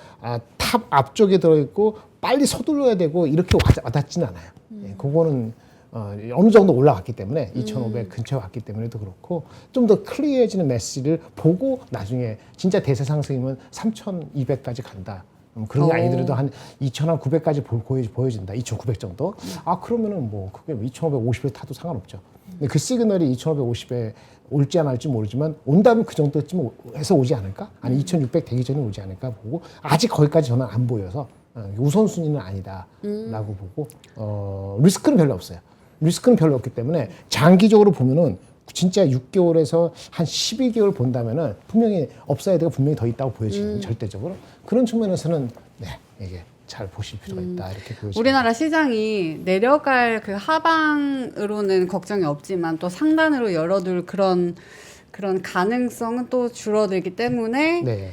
탑 앞쪽에 들어있고 빨리 서둘러야 되고 이렇게 와닿지는 않아요. 예, 그거는 어느 정도 올라갔기 때문에 2,500 근처에 왔기 때문에도 그렇고 좀 더 클리어해지는 메시지를 보고 나중에 진짜 대세 상승이면 3,200까지 간다. 그런 게 아니더라도 한 2,900까지 보여진다. 2,900 정도. 그러면은 뭐 그게 2,550에 타도 상관없죠. 근데 그 시그널이 2,550에 올지 안 올지 모르지만 온다면 그 정도쯤 해서 오지 않을까? 아니 2,600 되기 전에 오지 않을까 보고 아직 거기까지 저는 안 보여서 우선순위는 아니다라고 보고 리스크는 별로 없어요. 리스크는 별로 없기 때문에 장기적으로 보면은 진짜 6개월에서 한 12개월 본다면은 분명히 업사이드가 분명히 더 있다고 보여지는 절대적으로 그런 측면에서는 네 이게 잘 보실 필요가 있다 이렇게 보여집니다. 우리나라 시장이 내려갈 그 하방으로는 걱정이 없지만 또 상단으로 열어둘 그런 가능성은 또 줄어들기 때문에 네.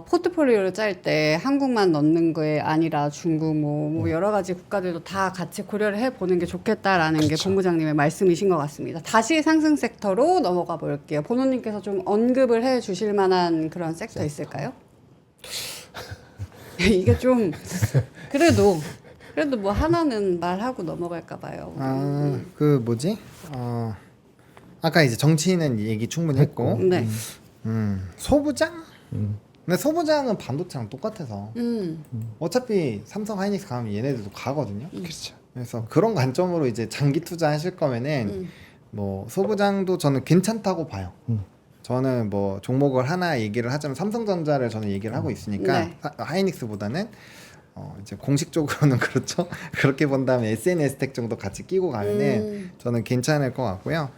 포트폴리오를 짤 때 한국만 넣는 거에 아니라 중국 뭐 여러 가지 국가들도 다 같이 고려를 해보는 게 좋겠다라는 게 본부장님의 말씀이신 것 같습니다. 다시 상승 섹터로 넘어가 볼게요. 본호님께서 좀 언급을 해 주실 만한 그런 섹터 있을까요? 이게 좀 그래도 뭐 하나는 말하고 넘어갈까 봐요. 그 뭐지? 아까 이제 정치인은 얘기 충분히 했고 네. 소부장? 근데 소부장은 반도체랑 똑같아서 어차피 삼성 하이닉스 가면 얘네들도 가거든요. 그렇죠. 그래서 그런 관점으로 이제 장기 투자하실 거면은 뭐 소부장도 저는 괜찮다고 봐요. 저는 뭐 종목을 하나 얘기를 하자면 삼성전자를 저는 얘기를 하고 있으니까 네. 하이닉스보다는 이제 공식적으로는 그렇죠. 그렇게 본다면 SNS텍 정도 같이 끼고 가면은 저는 괜찮을 것 같고요.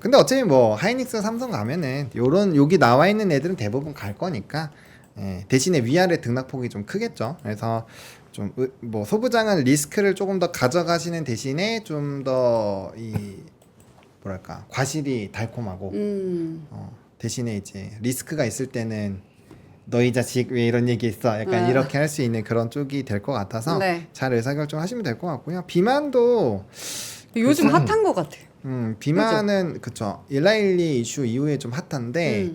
근데 어차피 뭐 하이닉스 삼성 가면은 여기 나와 있는 애들은 대부분 갈 거니까 대신에 위아래 등락폭이 좀 크겠죠. 그래서 좀 뭐 소부장은 리스크를 조금 더 가져가시는 대신에 좀 더 이 뭐랄까 과실이 달콤하고 대신에 이제 리스크가 있을 때는 너희 자식 왜 이런 얘기 했어? 약간 이렇게 할 수 있는 그런 쪽이 될 것 같아서 네. 잘 의사결정하시면 될 것 같고요. 비만도 요즘 핫한 것 같아요. 비만은 그쵸. 1112 이슈 이후에 좀 핫한데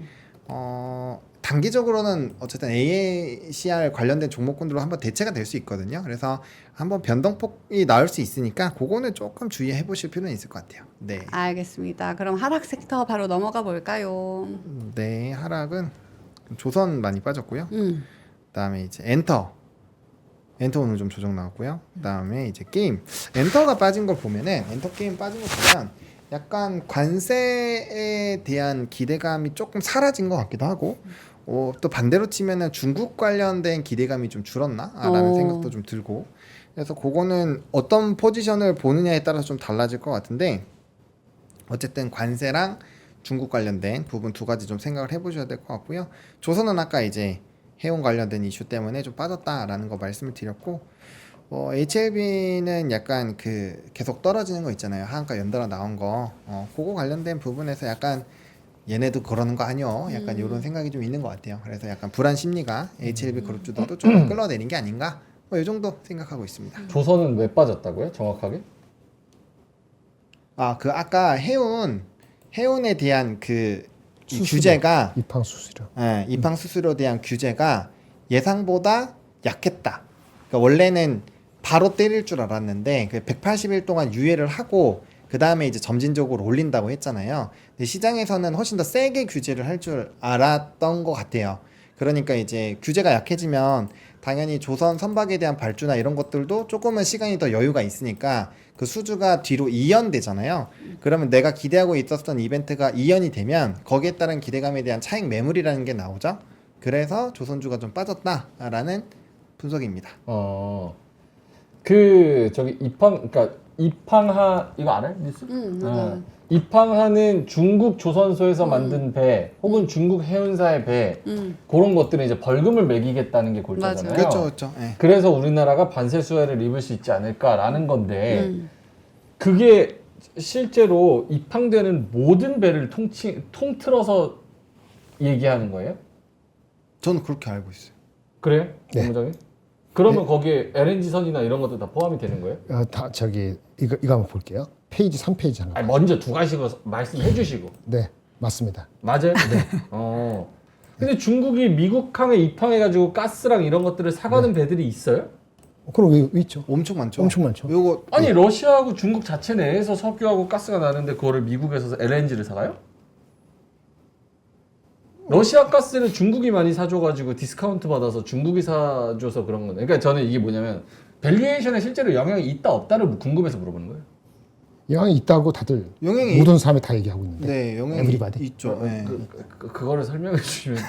단기적으로는 어쨌든 AACR 관련된 종목군들로 한번 대체가 될 수 있거든요. 그래서 한번 변동폭이 나올 수 있으니까 그거는 조금 주의해 보실 필요는 있을 것 같아요. 네. 알겠습니다. 그럼 하락 섹터 바로 넘어가 볼까요? 네, 하락은 조선 많이 빠졌고요. 그다음에 이제 엔터 오늘 좀 조정 나왔고요. 그다음에 이제 게임 엔터가 빠진 걸 보면은 엔터 게임 빠진 걸 보면 약간 관세에 대한 기대감이 조금 사라진 것 같기도 하고 또 반대로 치면은 중국 관련된 기대감이 좀 줄었나라는 생각도 좀 들고 그래서 그거는 어떤 포지션을 보느냐에 따라서 좀 달라질 것 같은데 어쨌든 관세랑 중국 관련된 부분 두 가지 좀 생각을 해보셔야 될 것 같고요. 조선은 아까 이제 해운 관련된 이슈 때문에 좀 빠졌다라는 거 말씀을 드렸고 HLB는 약간 그 계속 떨어지는 거 있잖아요. 하한가 연달아 나온 거 그거 관련된 부분에서 약간 얘네도 그러는 거 아니요? 약간 이런 생각이 좀 있는 것 같아요. 그래서 약간 불안 심리가 HLB 그룹주들도 좀 끌어내린 게 아닌가? 이 정도 생각하고 있습니다. 조선은 왜 빠졌다고요? 정확하게? 그 아까 해운에 대한 그 이 수수료. 규제가 입항 수수료. 입항 수수료에 대한 규제가 예상보다 약했다. 그러니까 원래는 바로 때릴 줄 알았는데 그 180일 동안 유예를 하고 그 다음에 이제 점진적으로 올린다고 했잖아요. 근데 시장에서는 훨씬 더 세게 규제를 할 줄 알았던 것 같아요. 그러니까 이제 규제가 약해지면 당연히 조선 선박에 대한 발주나 이런 것들도 조금은 시간이 더 여유가 있으니까 그 수주가 뒤로 이연되잖아요. 그러면 내가 기대하고 있었던 이벤트가 이연이 되면 거기에 따른 기대감에 대한 차익 매물이라는 게 나오죠. 그래서 조선주가 좀 빠졌다라는 분석입니다. 저기 그러니까 입항하 이거 알아요? 뉴스? 맞아요. 입항하는 중국 조선소에서 만든 배 혹은 중국 해운사의 배 그런 것들은 이제 벌금을 매기겠다는 게 골자잖아요. 그렇죠. 예. 그래서 우리나라가 관세 수혜를 입을 수 있지 않을까라는 건데 그게 실제로 입항되는 모든 배를 통틀어서 얘기하는 거예요? 저는 그렇게 알고 있어요. 그래요? 네. 본부장님? 그러면 거기에 LNG 선이나 이런 것도 다 포함이 되는 거예요? 다 저기 이거 한번 볼게요. 페이지 3페이지 하나. 아니, 먼저 두 가지고 말씀해 주시고. 네, 맞습니다. 맞아요? 네. 근데 중국이 미국항에 입항해가지고 가스랑 이런 것들을 사가는 배들이 있어요? 그럼 왜 있죠? 엄청 많죠. 엄청 많죠. 요거 아니 러시아하고 중국 자체 내에서 석유하고 가스가 나는데 그거를 미국에서 LNG를 사가요? 러시아 가스를 중국이 많이 사줘가지고 디스카운트 받아서 중국이 사줘서 그런 거네. 그러니까 저는 이게 뭐냐면 밸류에이션에 실제로 영향이 있다 없다를 궁금해서 물어보는 거예요. 영향이 있다고 다들 영향이 모든 사람이 다 얘기하고 있는데. 네, 영향이 Everybody. 있죠. 네. 그거를 설명해 주시면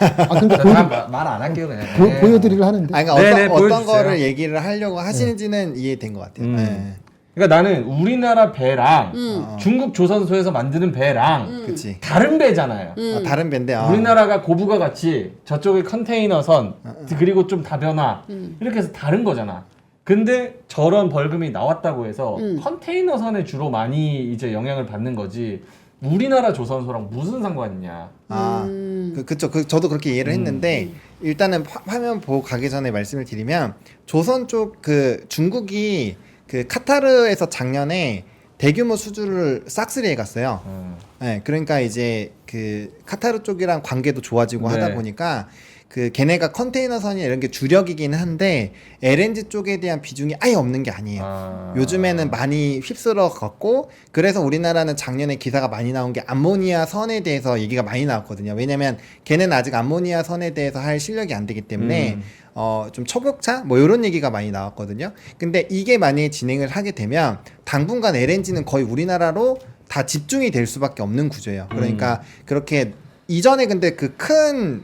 근데 말 안 할게요 그냥. 보여드리려 하는데. 아니, 그러니까 네네, 어떤 보여주세요. 거를 얘기를 하려고 하시는지는 이해된 것 같아요. 네. 그러니까 나는 우리나라 배랑 중국 조선소에서 만드는 배랑 그치. 다른 배잖아요. 다른 밴데. 우리나라가 고부가 같이 저쪽에 컨테이너선 그리고 좀 다변화 이렇게 해서 다른 거잖아. 근데 저런 벌금이 나왔다고 해서 컨테이너선에 주로 많이 이제 영향을 받는 거지 우리나라 조선소랑 무슨 상관이냐. 그쵸. 저도 그렇게 이해를 했는데 일단은 화면 보고 가기 전에 말씀을 드리면 조선 쪽 그 중국이 그 카타르에서 작년에 대규모 수주를 싹쓸이해 갔어요. 네, 그러니까 이제 그 카타르 쪽이랑 관계도 좋아지고 네. 하다 보니까 그 걔네가 컨테이너선이 이런 게 주력이긴 한데 LNG 쪽에 대한 비중이 아예 없는 게 아니에요. 요즘에는 많이 휩쓸어 갔고 그래서 우리나라는 작년에 기사가 많이 나온 게 암모니아 선에 대해서 얘기가 많이 나왔거든요. 왜냐면 걔네는 아직 암모니아 선에 대해서 할 실력이 안 되기 때문에 좀 초격차 뭐 이런 얘기가 많이 나왔거든요. 근데 이게 만약에 진행을 하게 되면 당분간 LNG는 거의 우리나라로 다 집중이 될 수밖에 없는 구조예요. 그러니까 그렇게 이전에 근데 그 큰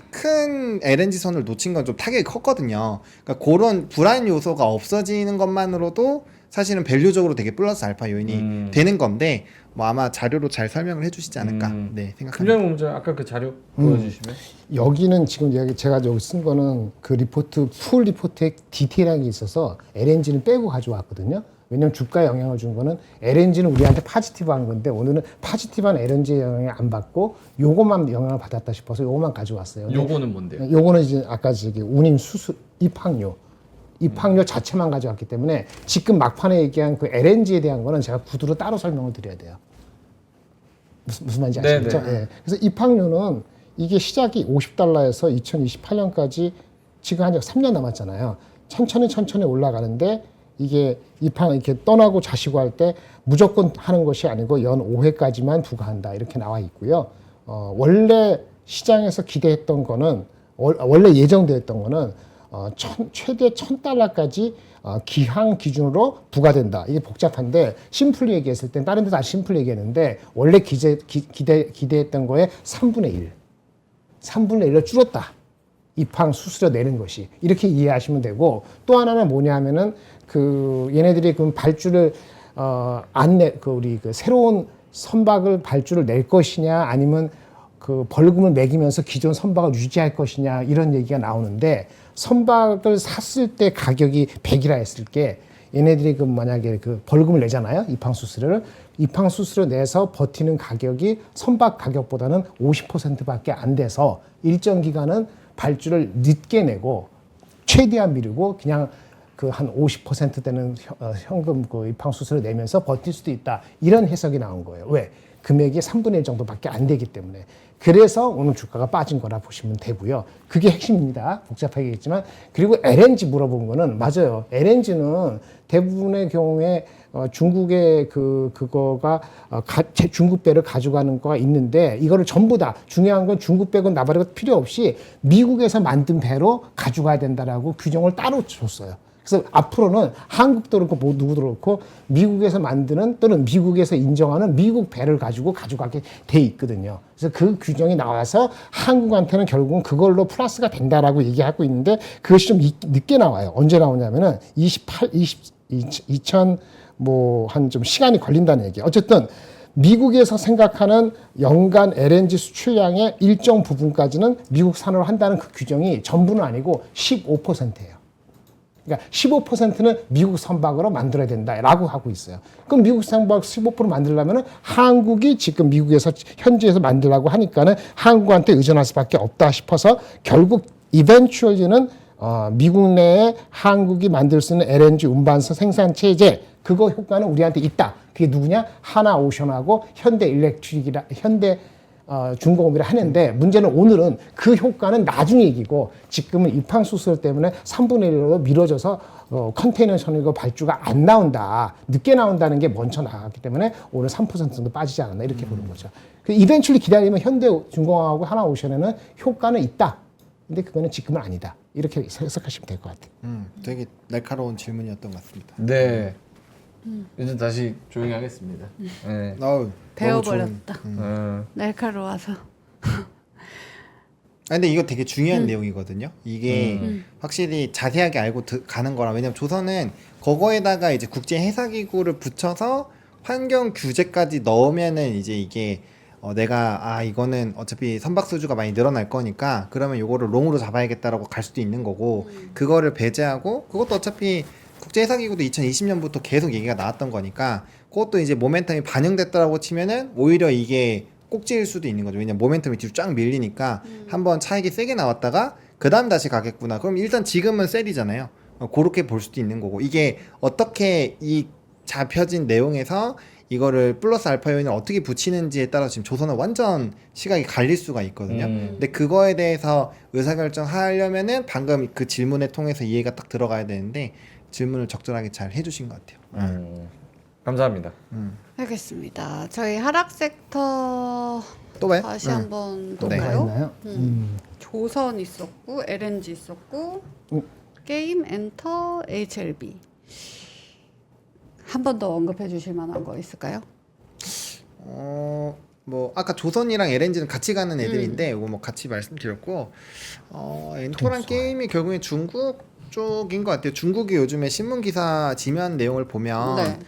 LNG 선을 놓친 건 좀 타격이 컸거든요. 그러니까 그런 불안 요소가 없어지는 것만으로도 사실은 밸류적으로 되게 플러스 알파 요인이 되는 건데 뭐 아마 자료로 잘 설명을 해주시지 않을까 네 생각합니다. 김정은 본부장 아까 그 자료 보여주시면 여기는 지금 제가 여기 쓴 거는 그 리포트 풀 리포트에 디테일한 게 있어서 LNG는 빼고 가져왔거든요. 왜냐면 주가에 영향을 준 거는 LNG는 우리한테 파지티브한 건데 오늘은 파지티브한 LNG의 영향을 안 받고 요것만 영향을 받았다 싶어서 요것만 가져왔어요. 요거는 뭔데요? 요거는 이제 아까 저기 운임 수수 입항료 자체만 가져왔기 때문에 지금 막판에 얘기한 그 LNG에 대한 거는 제가 구두로 따로 설명을 드려야 돼요. 무슨 말인지 아시겠죠? 네네. 예. 그래서 입항료는 이게 시작이 $50에서 2028년까지 지금 한 3년 남았잖아요. 천천히 올라가는데 이게 입항 이렇게 떠나고 자시고 할 때 무조건 하는 것이 아니고 연 5회까지만 부과한다 이렇게 나와 있고요. 원래 시장에서 기대했던 거는 원래 예정되었던 거는 최대 $1,000까지 기항 기준으로 부과된다. 이게 복잡한데 심플리 얘기했을 땐 다른 데도 아주 심플리 얘기했는데 원래 기대했던 거에 3분의 1을 줄었다. 입항 수수료 내는 것이 이렇게 이해하시면 되고 또 하나는 뭐냐면은 그 얘네들이 그 발주를 우리 그 새로운 선박을 발주를 낼 것이냐 아니면 그 벌금을 매기면서 기존 선박을 유지할 것이냐 이런 얘기가 나오는데 선박을 샀을 때 가격이 100이라 했을 게 얘네들이 그 만약에 그 벌금을 내잖아요. 입항 수수료 내서 버티는 가격이 선박 가격보다는 50%밖에 안 돼서 일정 기간은 발주를 늦게 내고 최대한 미루고 그냥 그 한 50% 되는 현금 그 입항 수수료 내면서 버틸 수도 있다. 이런 해석이 나온 거예요. 왜? 금액이 3분의 1 정도밖에 안 되기 때문에. 그래서 오늘 주가가 빠진 거라 보시면 되고요. 그게 핵심입니다. 복잡하겠지만. 그리고 LNG 물어본 거는 맞아요. LNG는 대부분의 경우에 중국의 그거가 중국 배를 가져가는 거가 있는데 이거를 전부 다 중요한 건 중국 배건 나발이건 필요 없이 미국에서 만든 배로 가져가야 된다라고 규정을 따로 줬어요. 그래서 앞으로는 한국도 그렇고 뭐 누구도 그렇고 미국에서 만드는 또는 미국에서 인정하는 미국 배를 가지고 가져가게 돼 있거든요. 그래서 그 규정이 나와서 한국한테는 결국은 그걸로 플러스가 된다라고 얘기하고 있는데 그것이 좀 늦게 나와요. 언제 나오냐면은 2000 뭐 한 좀 시간이 걸린다는 얘기예요. 어쨌든 미국에서 생각하는 연간 LNG 수출량의 일정 부분까지는 미국 산으로 한다는 그 규정이 전부는 아니고 15%예요. 그러니까 15%는 미국 선박으로 만들어야 된다라고 하고 있어요. 그럼 미국 선박 15% 만들려면 한국이 지금 미국에서 현지에서 만들라고 하니까는 한국한테 의존할 수밖에 없다 싶어서 결국 이벤츄얼리는 미국 내에 한국이 만들 수 있는 LNG 운반선 생산 체제 그거 효과는 우리한테 있다. 그게 누구냐? 하나오션하고 현대 중공업이라 하는데 문제는 오늘은 그 효과는 나중 얘기고 지금은 입항 수수료 때문에 3분의 1로 미뤄져서 컨테이너 선이고 발주가 안 나온다. 늦게 나온다는 게 먼저 나갔기 때문에 오늘 3% 정도 빠지지 않았나 이렇게 보는 거죠. 이벤츄얼리 기다리면 현대 중공업하고 하나오션에는 효과는 있다. 근데 그거는 지금은 아니다. 이렇게 해석하시면 될 것 같아요. 되게 날카로운 질문이었던 것 같습니다. 네. 이제 다시 조용히 하겠습니다. 네. 배워버렸다. 날카로워서. 근데 이거 되게 중요한 내용이거든요. 이게 확실히 자세하게 알고 가는 거라. 왜냐면 조선은 그거에다가 이제 국제 해사기구를 붙여서 환경 규제까지 넣으면은 이제 이게 내가 이거는 어차피 선박 수주가 많이 늘어날 거니까 그러면 요거를 롱으로 잡아야겠다라고 갈 수도 있는 거고 그거를 배제하고 그것도 어차피 국제해사기구도 2020년부터 계속 얘기가 나왔던 거니까 그것도 이제 모멘텀이 반영됐다라고 치면은 오히려 이게 꼭지일 수도 있는 거죠. 왜냐면 모멘텀이 뒤로 쫙 밀리니까 한번 차익이 세게 나왔다가 그 다음 다시 가겠구나. 그럼 일단 지금은 셀이잖아요. 그렇게 볼 수도 있는 거고 이게 어떻게 이 잡혀진 내용에서 이거를 플러스 알파 요인을 어떻게 붙이는지에 따라서 지금 조선은 완전 시각이 갈릴 수가 있거든요. 근데 그거에 대해서 의사결정하려면은 방금 그 질문을 통해서 이해가 딱 들어가야 되는데 질문을 적절하게 잘 해주신 것 같아요. 감사합니다. 알겠습니다. 저희 하락 섹터 또 왜? 다시 한번 네. 볼까요? 있나요? 조선 있었고 LNG 있었고 게임 엔터 HLB 한 번 더 언급해 주실 만한 거 있을까요? 뭐 아까 조선이랑 LNG는 같이 가는 애들인데 이거 뭐 같이 말씀드렸고 엔터란 게임이 결국에 중국 쪽인 것 같아요. 중국이 요즘에 신문 기사 지면 내용을 보면 네.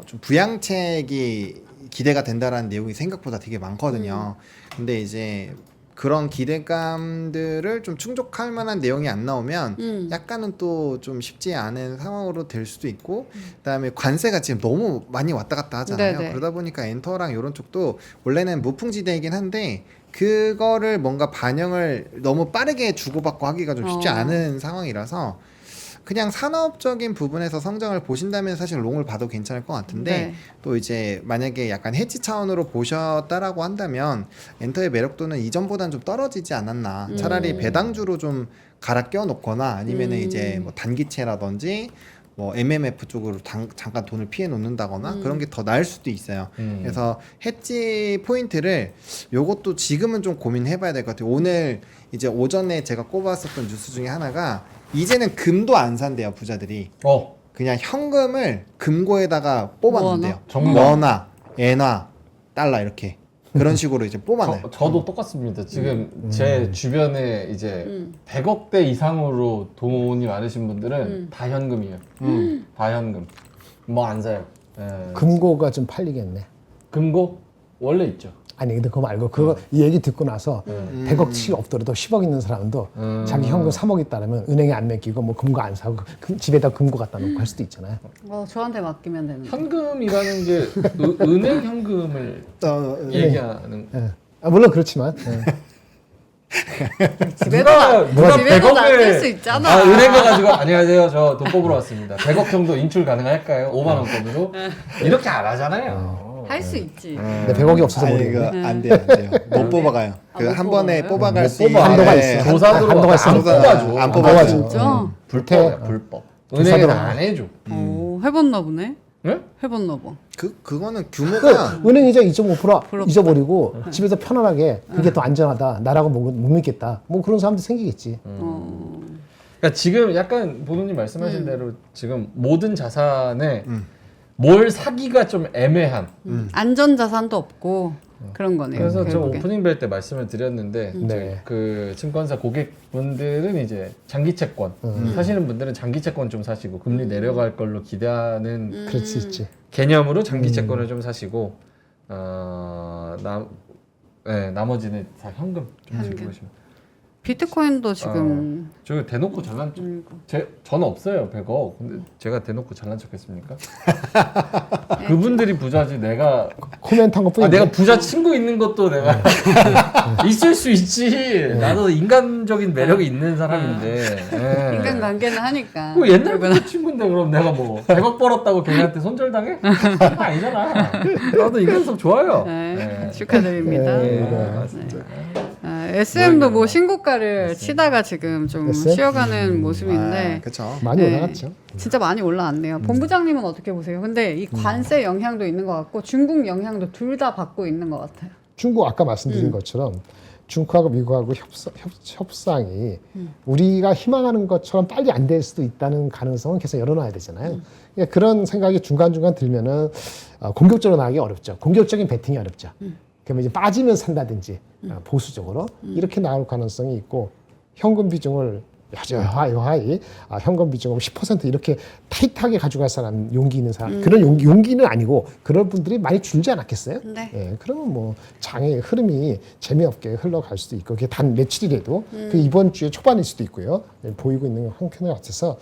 좀 부양책이 기대가 된다라는 내용이 생각보다 되게 많거든요. 근데 이제 그런 기대감들을 좀 충족할 만한 내용이 안 나오면 약간은 또 좀 쉽지 않은 상황으로 될 수도 있고 그다음에 관세가 지금 너무 많이 왔다 갔다 하잖아요. 네네. 그러다 보니까 엔터랑 이런 쪽도 원래는 무풍지대이긴 한데 그거를 뭔가 반영을 너무 빠르게 주고받고 하기가 좀 쉽지 않은 상황이라서 그냥 산업적인 부분에서 성장을 보신다면 사실 롱을 봐도 괜찮을 것 같은데 네. 또 이제 만약에 약간 해지 차원으로 보셨다라고 한다면 엔터의 매력도는 이전보다는 좀 떨어지지 않았나. 차라리 배당주로 좀 갈아 껴 놓거나 아니면은 이제 뭐 단기채라든지 뭐 MMF 쪽으로 잠깐 돈을 피해 놓는다거나 그런 게 더 나을 수도 있어요. 그래서 해지 포인트를 요것도 지금은 좀 고민해 봐야 될 것 같아요. 오늘 이제 오전에 제가 꼽았었던 뉴스 중에 하나가 이제는 금도 안 산대요, 부자들이. 그냥 현금을 금고에다가 뽑아놓는데요. 정말? 원화, 엔화, 달러 이렇게. 그런 식으로 이제 뽑아내요. 저도 똑같습니다. 지금 제 주변에 이제 100억대 이상으로 돈이 많으신 분들은 다 현금이에요. 다 현금. 뭐 안 사요. 예. 금고가 좀 팔리겠네. 금고 원래 있죠. 아니 근데 그거 말고 그거 이 얘기 듣고 나서 100억치 없더라도 10억 있는 사람도 자기 현금 3억 있다면 은행에 안 맡기고 뭐 금고 안 사고 집에다 금고 갖다 놓고 할 수도 있잖아요. 저한테 맡기면 되는. 현금이라는 게 은행 현금을 얘기하는. 예. 아, 물론 그렇지만 집에다 누가 집에다 100억을 낚일 수 있잖아. 아, 은행 가가지고 안녕하세요. 저 돈 뽑으러 왔습니다. 100억 정도 인출 가능할까요? 5만 원권으로 이렇게 안 하잖아요. 할 수 있지. 근데 100억이 없어서 아니, 모르겠네. 이거 안 돼요, 안 돼요. 못 뽑아가요. 그 못 한 번에 뽑아요? 뽑아갈 못 수 있는 뽑아. 한도가 있어요. 조사 들어와 한도가 있어요. 안 뽑아줘. 안 안 뽑아줘. 진짜? 불법이야 불법. 은행은 조사들어와. 안 해줘. 해봤나 보네. 네? 해봤나 봐. 그거는 규모가 은행 이자 2.5% 부럽다. 잊어버리고 집에서 편안하게 그게 더 안전하다. 나라고 못 믿겠다. 뭐 그런 사람도 생기겠지. 그러니까 지금 약간 보도님 말씀하신 대로 지금 모든 자산에 뭘 사기가 좀 애매한. 안전 자산도 없고 그런 거네요. 그래서 저 결국엔. 오프닝 벨 때 말씀을 드렸는데 이제 네. 그 증권사 고객분들은 이제 장기 채권 사시는 분들은 장기 채권 좀 사시고 금리 내려갈 걸로 기대하는 그럴 수 있지. 개념으로 장기 채권을 좀 사시고 나머지는 다 현금 좀 현금. 들고 계시면. 비트코인도 지금 저 대놓고 잘난 척. 저는 없어요 100억. 근데 제가 대놓고 잘난 척했습니까? 그분들이 부자지 내가. 코멘트 한 것뿐인데. 내가 부자 친구 있는 것도 내가 있을 수 있지. 나도 인간적인 매력이 있는 사람인데. 예. 인간관계는 하니까. 그 옛날부터 친구인데 그럼 내가 뭐 100억 벌었다고 걔네한테 손절당해? 그거 아니잖아. 나도 인간성 좋아요. 네, 예. 축하드립니다. 네, 진짜. SM도 뭐 신고가를 치다가 지금 좀 SM? 쉬어가는 모습인데 그렇죠. 많이 네. 올라갔죠. 진짜 많이 올라왔네요. 본부장님은 어떻게 보세요? 근데 이 관세 영향도 있는 것 같고 중국 영향도 둘 다 받고 있는 것 같아요. 중국 아까 말씀드린 것처럼 중국하고 미국하고 협상이 우리가 희망하는 것처럼 빨리 안 될 수도 있다는 가능성은 계속 열어놔야 되잖아요. 그러니까 그런 생각이 중간중간 들면은 공격적으로 나가기 어렵죠. 공격적인 베팅이 어렵죠. 그러면 이제 빠지면 산다든지 보수적으로 이렇게 나올 가능성이 있고 현금 비중을 여하이 현금 비중을 10% 이렇게 타이트하게 가져갈 사람 용기 있는 사람 그런 용기는 아니고 그런 분들이 많이 줄지 않았겠어요? 네. 예, 그러면 뭐 장의 흐름이 재미없게 흘러갈 수도 있고 그게 단 며칠이라도 그 이번 주에 초반일 수도 있고요. 보이고 있는 한편에 같아서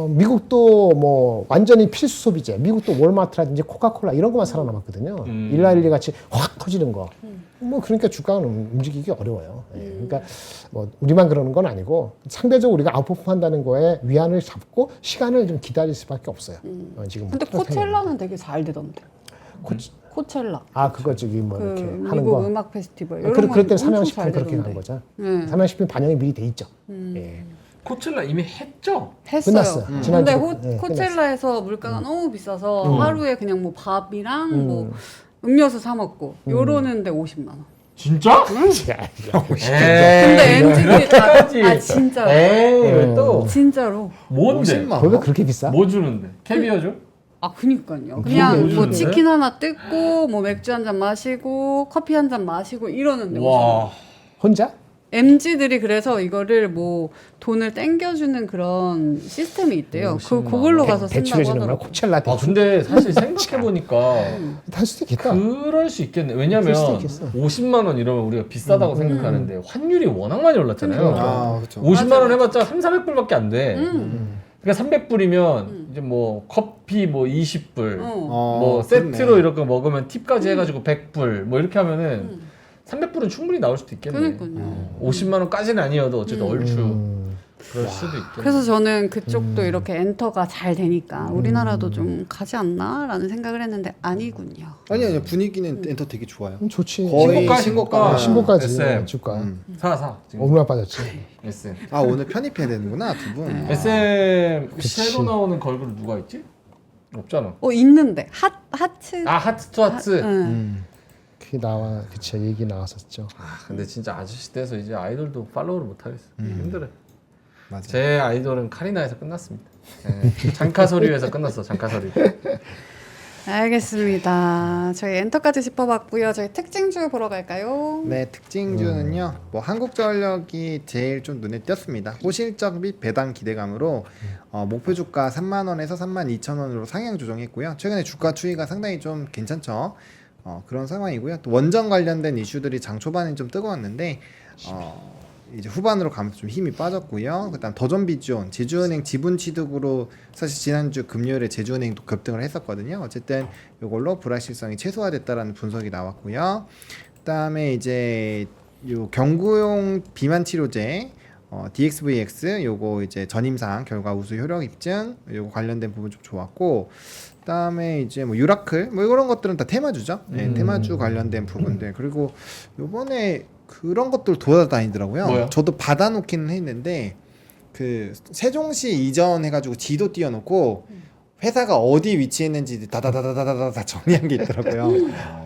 미국도 뭐 완전히 필수 소비재, 미국도 월마트라든지 코카콜라 이런 것만 살아남았거든요. 1.1 같이 확 터지는 거. 뭐 그러니까 주가는 움직이기 어려워요. 예, 그러니까 뭐 우리만 그러는 건 아니고 상대적으로 우리가 아웃퍼폼한다는 거에 위안을 잡고 시간을 좀 기다릴 수밖에 없어요. 지금. 근데 코첼라는 되게 잘 되던데. 코첼라. 그거 저기 뭐 그 이렇게 하는 미국 거. 음악 페스티벌 이런 그럴 때 건 삼양식품 엄청 잘 그렇게 하는 되던데. 거죠. 삼양식품 반영이 미리 돼 있죠. 예. 코첼라 이미 했죠? 했어요. 끝났어요. 근데 지난주에 코첼라에서 물가가 너무 비싸서 하루에 그냥 뭐 밥이랑 뭐 음료수 사 먹고 요러는데 50만 원. 진짜? 근데 MZ들이 다 진짜로. 에이 왜 또? 진짜로. 뭔데? 50만 거기가 원? 그렇게 비싸? 뭐 주는데? 캐비어 줘? 그니까요. 그냥 뭐 주는데? 치킨 하나 뜯고 뭐 맥주 한 잔 마시고 커피 한 잔 마시고 이러는데 50만 원. 와. 혼자? MZ들이 그래서 이거를 뭐 돈을 땡겨주는 그런 시스템이 있대요. 50만 원. 그걸로 가서 대출해 쓴다고 주는 거야? 하더라고. 코첼라 대출. 근데 사실 생각해 보니까 할 수도 있겠다. 그럴 수 있겠네. 왜냐면 그럴 수도 있겠어. 50만 원 이러면 우리가 비싸다고 생각하는데 환율이 워낙 많이 올랐잖아요. 그렇죠. 50만 원 맞아. 해봤자 300불밖에 안 돼. 그러니까 300불이면 이제 뭐 커피 뭐 20불, 뭐 세트로 그렇네. 이렇게 먹으면 팁까지 해가지고 100불 뭐 이렇게 하면은 300불은 충분히 나올 수도 있겠네. 그러니까요. 50만 원까지는 아니어도 어쨌든 얼추 그럴 수도 있겠네. 그래서 저는 그쪽도 이렇게 엔터가 잘 되니까 우리나라도 좀 가지 않나라는 생각을 했는데 아니군요. 아니 분위기는 엔터 되게 좋아요. 좋지. 거의 신고가, 신고가. 신고까지 SM. 주가. 사 지금 얼마나 빠졌지? SM. 오늘 편입해야 되는구나 두 분. SM 그치. 새로 나오는 걸그룹 누가 있지? 없잖아. 있는데 하츠. 하트 투 하트. 응. 그게 그치 얘기 나왔었죠. 근데 진짜 아저씨 돼서 이제 아이돌도 팔로우를 못 하겠어. 힘들어. 맞아. 제 아이돌은 카리나에서 끝났습니다. 장카서류에서 끝났어. 장카서류. 알겠습니다. 저희 엔터까지 짚어봤고요. 저희 특징주 보러 갈까요? 네, 특징주는요. 뭐 한국전력이 제일 좀 눈에 띄었습니다. 호실적 및 배당 기대감으로 목표 주가 3만 원에서 3만 2천 원으로 상향 조정했고요. 최근에 주가 추이가 상당히 좀 괜찮죠. 그런 상황이고요. 또 원전 관련된 이슈들이 장 초반에 좀 뜨거웠는데 이제 후반으로 가면서 좀 힘이 빠졌고요. 그다음 더존비존, 제주은행 지분 취득으로 사실 지난주 금요일에 제주은행도 급등을 했었거든요. 어쨌든 이걸로 불확실성이 최소화됐다라는 분석이 나왔고요. 그다음에 이제 요 경구용 비만 치료제 DXVX 요거 이제 전임상 결과 우수 효력 입증 요거 관련된 부분 좀 좋았고. 그다음에 이제 뭐 유라클 뭐 이런 것들은 다 테마주죠. 네, 테마주 관련된 부분들. 그리고 요번에 그런 것들 돌아다니더라고요. 뭐요? 저도 받아놓기는 했는데 그 세종시 이전해가지고 지도 띄워놓고 회사가 어디 위치했는지 다다다다다다 정리한 게 있더라고요.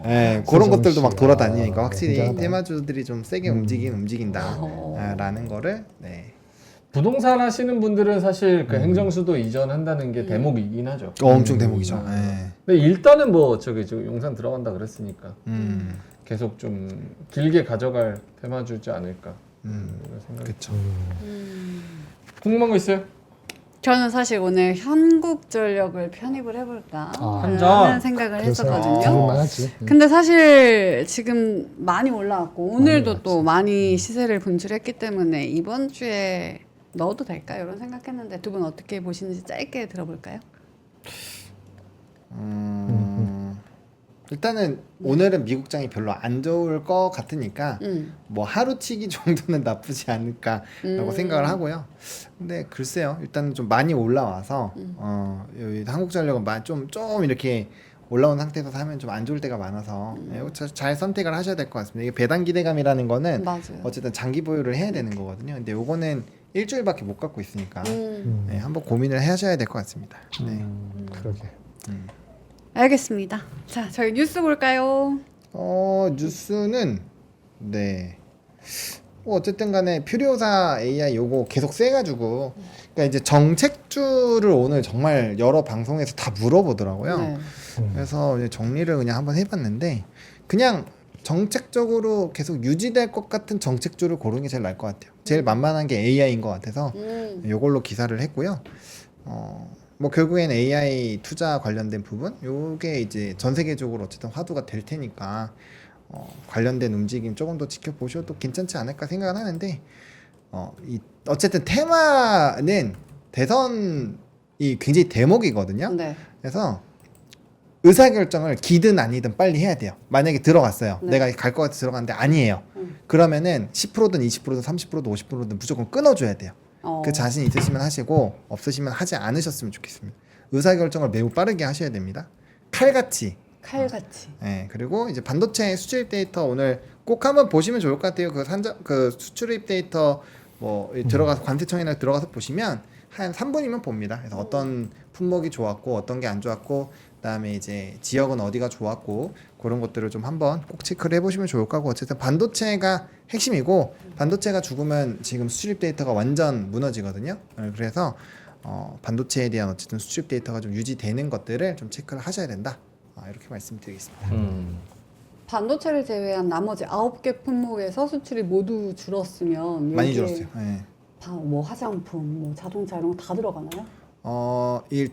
네, 그런 것들도 막 돌아다니니까 확실히 굉장하다. 테마주들이 좀 세게 움직인다라는 거를 네. 부동산 하시는 분들은 사실 그 행정수도 이전한다는 게 대목이긴 하죠. 엄청 대목이죠. 네. 근데 일단은 뭐 저기 용산 들어간다 그랬으니까 음. 계속 좀 길게 가져갈 테마주지 않을까 이런 생각. 그렇죠. 궁금한 거 있어요? 저는 사실 오늘 현국전력을 편입을 해볼까 한전. 하는 생각을 그래서 했었거든요. 들을만하지. 근데 사실 지금 많이 올라왔고 오늘도 또 많이 시세를 분출했기 때문에 이번 주에 넣어도 될까요? 이런 생각했는데 두 분 어떻게 보시는지 짧게 들어볼까요? 일단은 오늘은 미국장이 별로 안 좋을 것 같으니까 뭐 하루치기 정도는 나쁘지 않을까라고 생각을 하고요. 근데 글쎄요, 일단 좀 많이 올라와서 여기 한국전력은 좀 이렇게 올라온 상태에서 사면 좀 안 좋을 때가 많아서 이거 잘 선택을 하셔야 될 것 같습니다. 이게 배당 기대감이라는 거는 맞아요. 어쨌든 장기 보유를 해야 되는 거거든요. 근데 요거는 일주일밖에 못 갖고 있으니까 네, 한번 고민을 하셔야 될 것 같습니다. 네. 그러게. 알겠습니다. 자, 저희 뉴스 볼까요? 뉴스는 네. 어쨌든 간에 퓨리오사 AI 요거 계속 세가지고 그러니까 이제 정책주를 오늘 정말 여러 방송에서 다 물어보더라고요. 네. 그래서 이제 정리를 그냥 한번 해봤는데 그냥 정책적으로 계속 유지될 것 같은 정책주를 고르는 게 제일 나을 것 같아요. 제일 만만한 게 AI인 것 같아서 요걸로 기사를 했고요. 뭐 결국엔 AI 투자 관련된 부분 요게 이제 전 세계적으로 어쨌든 화두가 될 테니까 관련된 움직임 조금 더 지켜보셔도 괜찮지 않을까 생각은 하는데 어쨌든 테마는 대선이 굉장히 대목이거든요. 네. 그래서 의사결정을 기든 아니든 빨리 해야 돼요. 만약에 들어갔어요. 네. 내가 갈 것 같아 들어갔는데 아니에요. 그러면은 10%든 20%든 30%든 50%든 무조건 끊어줘야 돼요. 그 자신 있으시면 하시고 없으시면 하지 않으셨으면 좋겠습니다. 의사결정을 매우 빠르게 하셔야 됩니다. 칼같이. 네, 그리고 이제 반도체 수출입 데이터 오늘 꼭 한번 보시면 좋을 것 같아요. 그 수출입 데이터 뭐 들어가서 관세청이나 들어가서 보시면 한 3분이면 봅니다. 그래서 어떤 품목이 좋았고 어떤 게 안 좋았고 그다음에 이제 지역은 어디가 좋았고 그런 것들을 좀 한번 꼭 체크를 해보시면 좋을 거고 어쨌든 반도체가 핵심이고 반도체가 죽으면 지금 수출입 데이터가 완전 무너지거든요. 그래서 반도체에 대한 어쨌든 수출입 데이터가 좀 유지되는 것들을 좀 체크를 하셔야 된다. 이렇게 말씀드리겠습니다. 반도체를 제외한 나머지 9개 품목에서 수출이 모두 줄었으면 많이 여기에 줄었어요. 네. 뭐 화장품, 뭐 자동차 이런 거 다 들어가나요?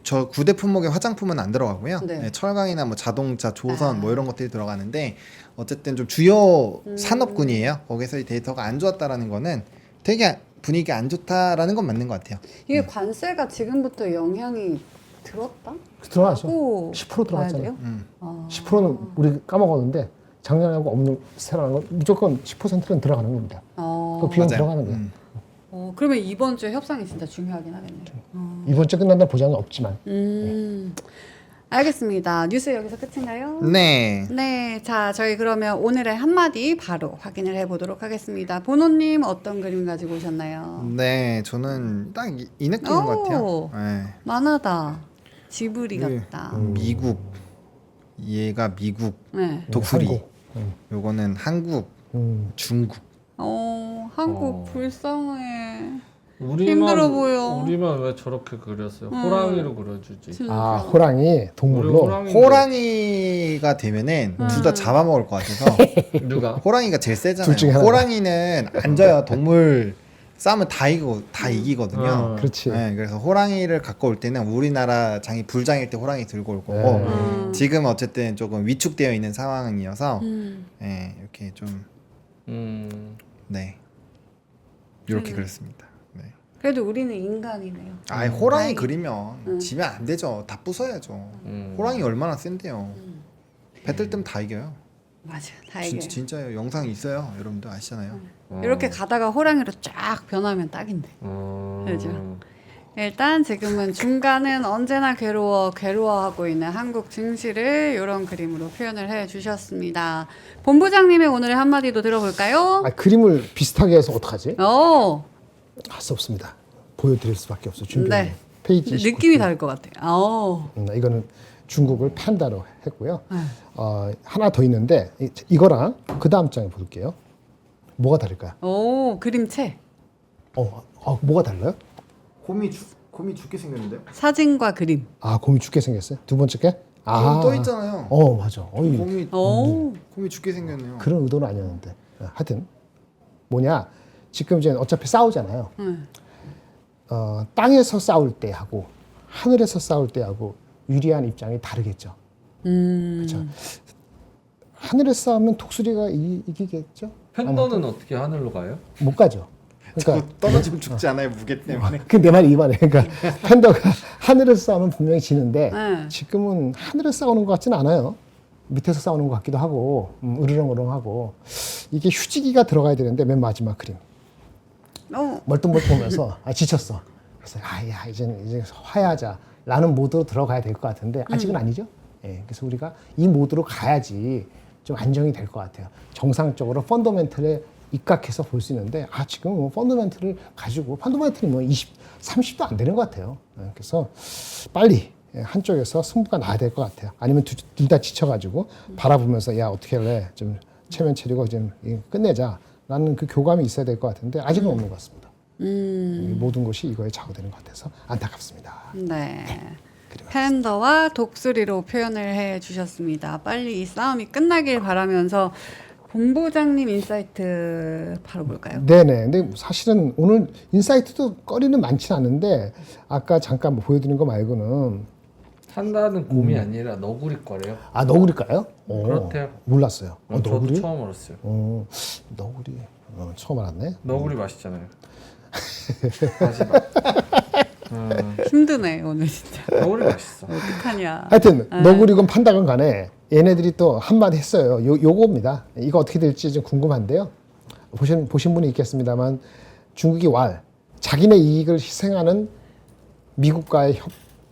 저 9대 품목의 화장품은 안 들어가고요. 네. 네, 철강이나 뭐 자동차, 조선 뭐 이런 것들이 들어가는데 어쨌든 좀 주요 산업군이에요. 거기서 이 데이터가 안 좋았다라는 거는 되게 분위기가 안 좋다라는 건 맞는 것 같아요. 이게 관세가 지금부터 영향이 들었다? 들어가죠. 하고 10% 들어갔잖아요. 봐야 돼요? 10%는 우리 까먹었는데 작년하고 없는 새로운 건 무조건 10%는 들어가는 겁니다. 그 비용 맞아요. 들어가는 거예요. 그러면 이번 주에 협상이 진짜 중요하긴 하겠네요. 이번 주 끝난다 보장은 없지만 알겠습니다. 뉴스 여기서 끝인가요? 네. 네, 자 저희 그러면 오늘의 한마디 바로 확인을 해보도록 하겠습니다. 보노님 어떤 그림 가지고 오셨나요? 네, 저는 딱 이 느낌인 것 같아요. 네. 만화다. 지브리 네. 같다. 미국, 얘가 미국, 네. 독수리, 한국. 요거는 한국, 중국. 한국 불쌍해. 힘들어 보여. 우리만 왜 저렇게 그렸어요? 호랑이로 그려주지. 진짜. 아 호랑이 동물로. 호랑이가 되면은 둘 다 잡아먹을 것 같아서 누가? 호랑이가 제일 둘 중에 세잖아요. 하나. 호랑이는 앉아야 동물 싸움은 다 이기거든요. 그렇지. 네, 그래서 호랑이를 갖고 올 때는 우리나라 장이 불장일 때 호랑이 들고 올 거고 지금 어쨌든 조금 위축되어 있는 상황이어서 네, 이렇게 좀 네. 이렇게 그렸습니다. 네. 그래도 우리는 인간이네요. 아예 호랑이 다행이다. 그리면 지면 안 되죠. 다 부숴야죠. 호랑이 얼마나 센데요. 배틀 뜨면 다 이겨요. 맞아, 다 이겨요. 진짜요. 영상 있어요. 여러분들 아시잖아요. 이렇게 가다가 호랑이로 쫙 변하면 딱인데. 그죠? 일단 지금은 중간은 언제나 괴로워하고 있는 한국 증시를 이런 그림으로 표현을 해주셨습니다. 본부장님의 오늘의 한마디도 들어볼까요? 아, 그림을 비슷하게 해서 어떡하지? 오, 할 수 없습니다. 보여드릴 수밖에 없어요. 준비해. 네. 페이지 느낌이 29. 다를 것 같아요. 오, 이거는 중국을 판다로 했고요. 하나 더 있는데 이거랑 그 다음 장에 볼게요. 뭐가 다를까요? 오, 그림체. 뭐가 달라요? 곰이 죽게 생겼는데요? 사진과 그림. 아, 곰이 죽게 생겼어요? 두 번째 게? 또 있잖아요. 맞아. 어이, 곰이 죽게 생겼네요. 그런 의도는 아니었는데. 하여튼 뭐냐? 지금 이제 어차피 싸우잖아요. 땅에서 싸울 때하고 하늘에서 싸울 때하고 유리한 입장이 다르겠죠. 그렇죠. 하늘에서 싸우면 독수리가 이기겠죠? 팬더는 어떻게 하늘로 가요? 못 가죠. 그러니까 떨어지면 죽지 않아요. 무게 때문에. 그 내 말이 이 말이에요. 그러니까 팬더가 하늘에서 싸우면 분명히 지는데 지금은 하늘에서 싸우는 것 같지는 않아요. 밑에서 싸우는 것 같기도 하고 으르렁으렁하고 이게 휴지기가 들어가야 되는데 맨 마지막 그림 멀뚱멀뚱하면서 지쳤어. 그래서 야 이제 화해하자라는 모드로 들어가야 될 것 같은데 아직은 아니죠. 예, 그래서 우리가 이 모드로 가야지 좀 안정이 될 것 같아요. 정상적으로 펀더멘털에 입각해서 볼 수 있는데 지금 뭐 펀더멘털을 가지고 펀더멘털이 뭐 30도 안 되는 것 같아요. 그래서 빨리 한쪽에서 승부가 나야 될 것 같아요. 아니면 둘 다 지쳐가지고 바라보면서 야 어떻게 할래 좀 체면 차리고 좀 끝내자라는 그 교감이 있어야 될 것 같은데 아직은 없는 것 같습니다. 모든 것이 이거에 좌우되는 것 같아서 안타깝습니다. 네. 팬더와 독수리로 표현을 해주셨습니다. 빨리 이 싸움이 끝나길 바라면서 본부장님 인사이트 바로 볼까요? 네네. 근데 사실은 오늘 인사이트도 거리는 많지는 않은데 아까 잠깐 뭐 보여드린 거 말고는 산다는 곰이 아니라 너구리 거래요. 너구리일까요? 그렇대요. 몰랐어요. 저도 너구리? 처음 알았어요. 너구리. 처음 알았네. 너구리 맛있잖아요. 마지막. 힘드네 오늘 진짜. 너구리 맛있어. 어떡하냐. 하여튼 너구리건 판다건 간에 얘네들이 또 한마디 했어요. 요겁니다. 이거 어떻게 될지 좀 궁금한데요. 보신 분이 있겠습니다만 중국이 자기네 이익을 희생하는 미국과의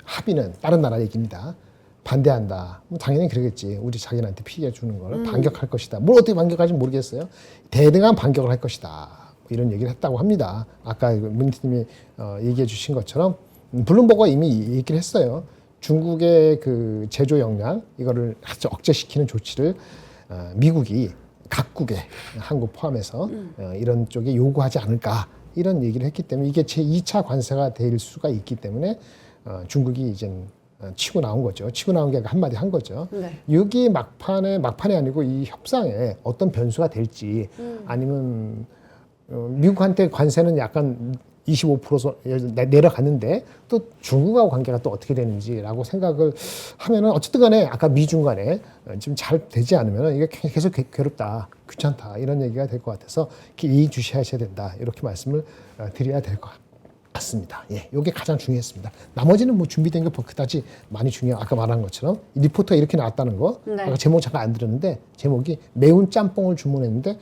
합의는 다른 나라 얘기입니다. 반대한다. 당연히 그러겠지. 우리 자기네한테 피해 주는 걸 반격할 것이다. 뭘 어떻게 반격할지 모르겠어요. 대등한 반격을 할 것이다. 이런 얘기를 했다고 합니다. 아까 문희님이 얘기해 주신 것처럼 블룸버그가 이미 얘기를 했어요. 중국의 그 제조 역량 이거를 아주 억제시키는 조치를 미국이 각국에 한국 포함해서 이런 쪽에 요구하지 않을까 이런 얘기를 했기 때문에 이게 제2차 관세가 될 수가 있기 때문에 중국이 이제 치고 나온 거죠. 치고 나온 게 한마디 한 거죠. 네. 여기 막판이 아니고 이 협상에 어떤 변수가 될지 아니면 미국한테 관세는 약간 25% 내려갔는데 또 중국하고 관계가 또 어떻게 되는지라고 생각을 하면은 어쨌든 간에 아까 미중 간에 지금 잘 되지 않으면 이게 계속 괴롭다, 귀찮다 이런 얘기가 될 것 같아서 예의주시하셔야 된다 이렇게 말씀을 드려야 될 것 같습니다. 예, 이게 가장 중요했습니다. 나머지는 뭐 준비된 게 그다지 많이 중요해요. 아까 말한 것처럼 리포터가 이렇게 나왔다는 거 아까 제목 잠깐 안 들었는데 제목이 매운 짬뽕을 주문했는데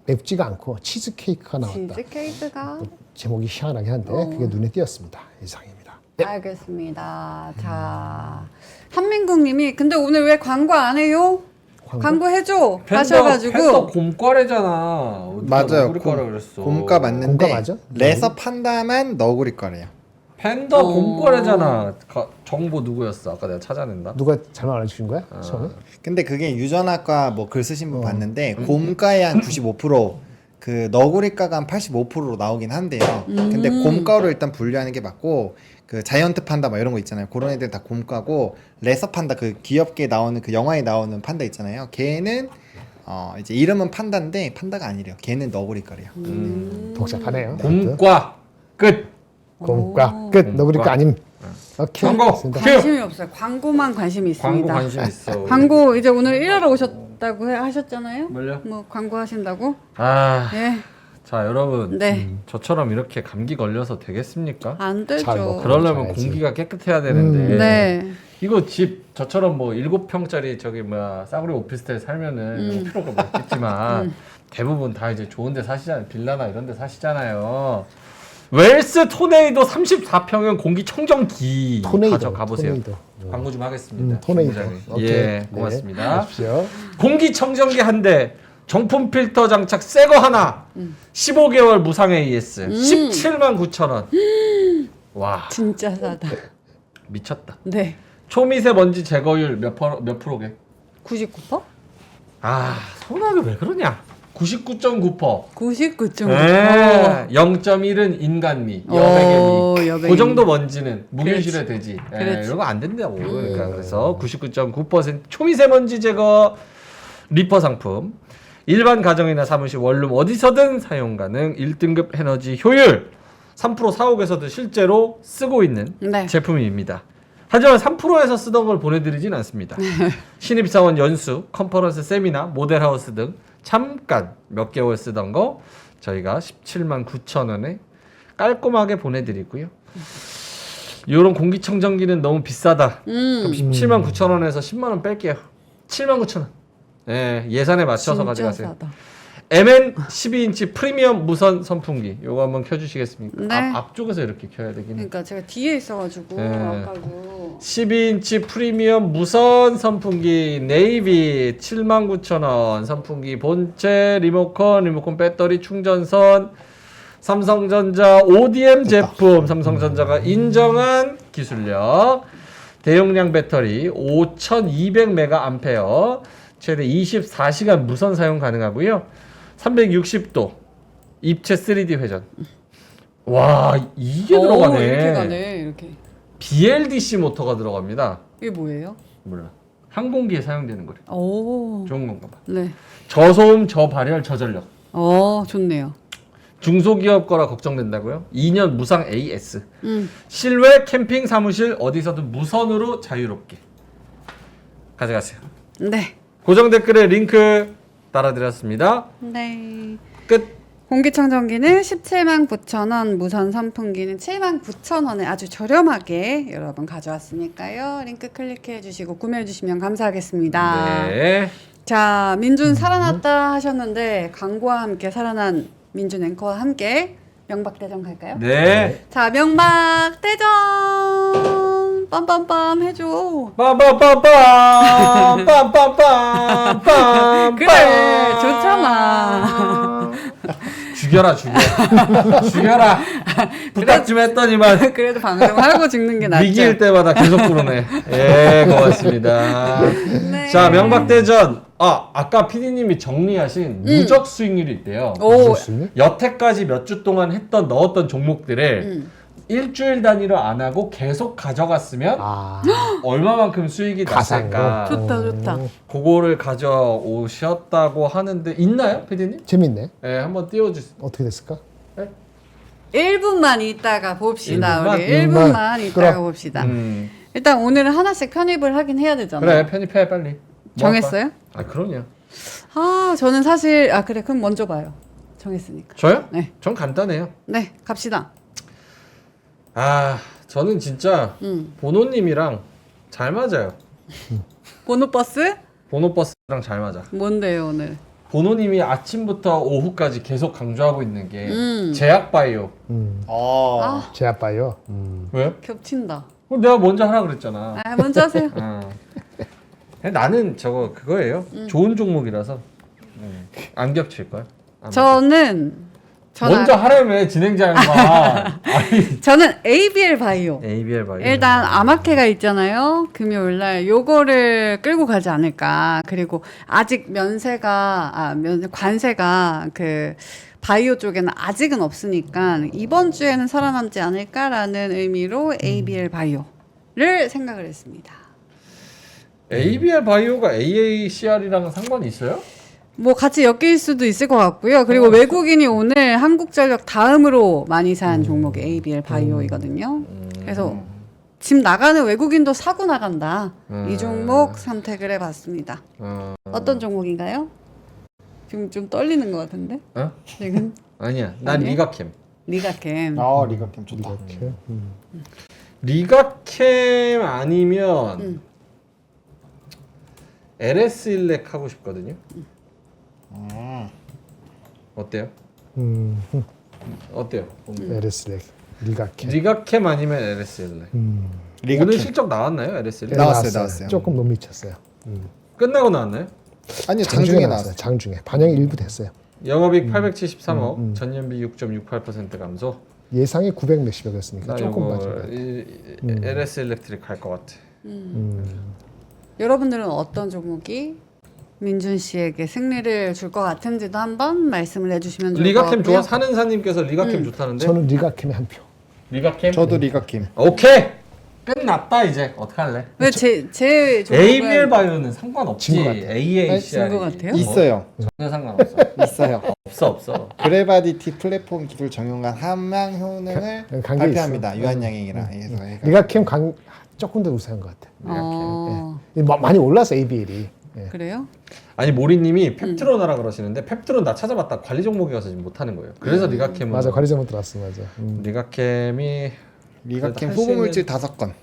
맵지가 않고 치즈케이크가 나왔다. 치즈케이크가 제목이 희한하긴 한데 그게 눈에 띄었습니다. 이상입니다. 알겠습니다. 자, 한민국님이 근데 오늘 왜 광고 안 해요? 광고 해줘 하셔가지고 팬더 곰과래잖아. 맞아요. 너구리 거라 그랬어. 곰과 맞는데 곰과 맞아? 레서 판다만 너구리 거래요. 팬더 곰과래잖아. 정보 누구였어? 아까 내가 찾아낸다. 누가 잘못 알려주신 거야? 처음에? 근데 그게 유전학과 뭐 글 쓰신 분 봤는데 곰과의 한 95% 그 너구리가가 한 85%로 나오긴 한데요. 근데 곰가로 일단 분류하는 게 맞고 그 자이언트 판다 막 이런 거 있잖아요. 그런 애들 다 곰가고 레서 판다 그 귀엽게 나오는 그 영화에 나오는 판다 있잖아요. 걔는 이제 이름은 판다인데 판다가 아니래요. 걔는 너구리가래요. 복잡하네요. 곰과 끝. 곰과 끝. 너구리가 아님. 오케이. 광고. 됐습니다. 관심이 없어요. 광고만 관심이 광고 있습니다. 관심 있어. 광고 이제 오늘 일하러 오셨다고 하셨잖아요. 뭘요? 뭐 광고 하신다고? 아, 예. 자 여러분, 네. 저처럼 이렇게 감기 걸려서 되겠습니까? 안 잘 되죠. 먹고. 그러려면 잘하지. 공기가 깨끗해야 되는데 네. 이거 집 저처럼 뭐 7평짜리 저기 뭐야 싸구려 오피스텔 살면은 필요가 뭐 있겠지만 대부분 다 이제 좋은 데 사시잖아요. 빌라나 이런 데 사시잖아요. 웰스 토네이도 34평형 공기청정기 토네이도. 가져가보세요. 토네이도. 광고 좀 하겠습니다. 토네이도. 부장님. 오케이. 예, 네. 고맙습니다. 하십시오. 공기청정기 한 대, 정품 필터 장착 새 거 하나, 15개월 무상 AS, 17만 9천 원. 와, 진짜 싸다. 미쳤다. 네. 초미세먼지 제거율 몇 프로게? 99%? 아, 소나기 왜 그러냐? 99.9%. 99.9%. 네, 0.1은 인간미, 여백의 미. 여백의 그 정도 먼지는 무균실의 돼지. 예, 그렇지. 이런 거 안 된다고. 그러니까 그래서 99.9% 초미세먼지 제거 리퍼 상품. 일반 가정이나 사무실 원룸 어디서든 사용 가능 1등급 에너지 효율. 3% 사옥에서도 실제로 쓰고 있는 네. 제품입니다. 하지만 3%에서 쓰던 걸 보내드리진 않습니다. 신입사원 연수, 컨퍼런스 세미나, 모델하우스 등 잠깐 몇 개월 쓰던 거 저희가 17만 9천 원에 깔끔하게 보내드리고요. 이런 공기청정기는 너무 비싸다. 그럼 17만 9천 원에서 10만 원 뺄게요. 7만 9천 원. 예, 예산에 맞춰서 진짜 가져가세요. 싸다. MN 12인치 프리미엄 무선 선풍기. 요거 한번 켜주시겠습니까? 네. 앞쪽에서 이렇게 켜야 되긴 해. 그러니까 제가 뒤에 있어가지고 네. 아까도 12인치 프리미엄 무선 선풍기 네이비 79,000원 선풍기 본체 리모컨 배터리 충전선 삼성전자 ODM 제품 삼성전자가 인정한 기술력 대용량 배터리 5200mAh 최대 24시간 무선 사용 가능하고요 360도 입체 3D 회전 와 이게 들어가네 이렇게 가네 이렇게. BLDC 모터가 들어갑니다. 이게 뭐예요? 몰라. 항공기에 사용되는 거래. 오. 좋은 건가 봐. 네. 저소음, 저발열, 저전력. 좋네요. 중소기업 거라 걱정된다고요? 2년 무상 AS. 음. 실외 캠핑 사무실 어디서든 무선으로 자유롭게 가져가세요. 네. 고정 댓글에 링크 따라드렸습니다. 네. 끝. 공기청정기는 17만 9천 원, 무선 선풍기는 7만 9천 원에 아주 저렴하게 여러분 가져왔으니까요. 링크 클릭해 주시고 구매해 주시면 감사하겠습니다. 네. 자, 민준 살아났다 하셨는데 광고와 함께 살아난 민준 앵커와 함께 명박대전 갈까요? 네. 자, 명박대전 빰빰빰 해줘. 빰빰빰빰 빰빰빰빰 그래, 좋잖아. 죽여라 죽여라 부탁 좀 했더니만 그래도 방송하고 죽는 게 낫죠. 위기일 때마다 계속 부르네. 예, 고맙습니다. 네. 자, 명박대전. 아까 PD님이 정리하신 누적 수익률이 있대요. 오, 여태까지 몇 주 동안 넣었던 종목들을 일주일 단위로 안 하고 계속 가져갔으면 얼마만큼 수익이 났을까. 좋다. 그거를 가져오셨다고 하는데 있나요, PD님? 재밌네. 예, 한번 띄워주세요. 어떻게 됐을까? 1분만 있다가 봅시다. 1분만? 우리 1분만 있다가 끌어. 봅시다. 일단 오늘은 하나씩 편입을 하긴 해야 되잖아요. 그래, 편입해 빨리. 뭐 정했어요? 할까? 그럼요. 저는 사실 그래 그럼 먼저 봐요. 정했으니까. 저요? 네. 전 간단해요. 네, 갑시다. 저는 진짜 보노님이랑 잘 맞아요. 보노버스? 보노버스랑 잘 맞아. 뭔데요 오늘? 보노님이 아침부터 오후까지 계속 강조하고 있는 게 제약바이오. 제 아빠요. 왜? 겹친다. 내가 먼저 하라 그랬잖아. 먼저 하세요. 나는 그거예요. 좋은 종목이라서 안 겹칠 거야. 저는 먼저 하라며 진행자 양반. 아니. 저는 ABL 바이오. ABL 바이오. 일단 아마케가 있잖아요. 금요일 날 요거를 끌고 가지 않을까. 그리고 아직 관세가 그 바이오 쪽에는 아직은 없으니까 이번 주에는 살아남지 않을까라는 의미로 ABL 바이오를 생각을 했습니다. ABL 바이오가 AACR이랑 상관이 있어요? 뭐 같이 엮일 수도 있을 것 같고요. 그리고 외국인이 오늘 한국전력 다음으로 많이 산 종목이 ABL 바이오이거든요. 그래서 집 나가는 외국인도 사고 나간다. 이 종목 선택을 해봤습니다. 어떤 종목인가요? 지금 좀 떨리는 것 같은데? 어? 지금 아니야. 난 아니에요? 리가캠. 리가캠. 리가캠 좋다. 이렇게. 리가캠 아니면 LS 일렉 하고 싶거든요. 어때요? 어때요? LS렉 리가캠. 리가캠 아니면 LS 일렉. 리가캠. 오늘 실적 나왔나요? LS 일렉? 나왔어요. 조금 못 미쳤어요. 끝나고 나왔나요? 아니요, 장중에 나왔어요. 장중에 반영이 일부 됐어요. 영업이익 873억, 전년비 6.68% 감소. 예상이 900 몇십억이었으니까 나 조금 이거 맞은 것 같아요. LS 일렉트릭 갈 것 같아. 여러분들은 어떤 종목이 민준 씨에게 승리를 줄 것 같은지도 한번 말씀을 해주시면 좋을 것 리가캠 같고요. 좋아? 사는사님께서 리가캠 좋다는데? 저는 리가캠에 한 표. 리가캠? 저도 리가캠. 오케이! 끝났다 이제. 어떡할래? 왜 제 ABL 바이오는 상관없지. 진것 같아. AACR. 진것 같아요? 있어요. 전혀 상관없어. 있어요. 없어. 그래바디티 플랫폼 기술 정용한 함량 효능을 관계 발표합니다. 있어. 유한양행이라 해서 얘가. 리가캠 조금 더 우세한 것 같아. 많이 올랐어 ABL이. 그래요? 아니 모리님이 펩트론하라 그러시는데 펩트론 나 찾아봤다 관리 종목이어서 지금 못하는 거예요. 그래서 리가캠은 맞아, 관리 잘못 들었어, 맞아. 리가캠이 리가캠 할수 후보물질 5건.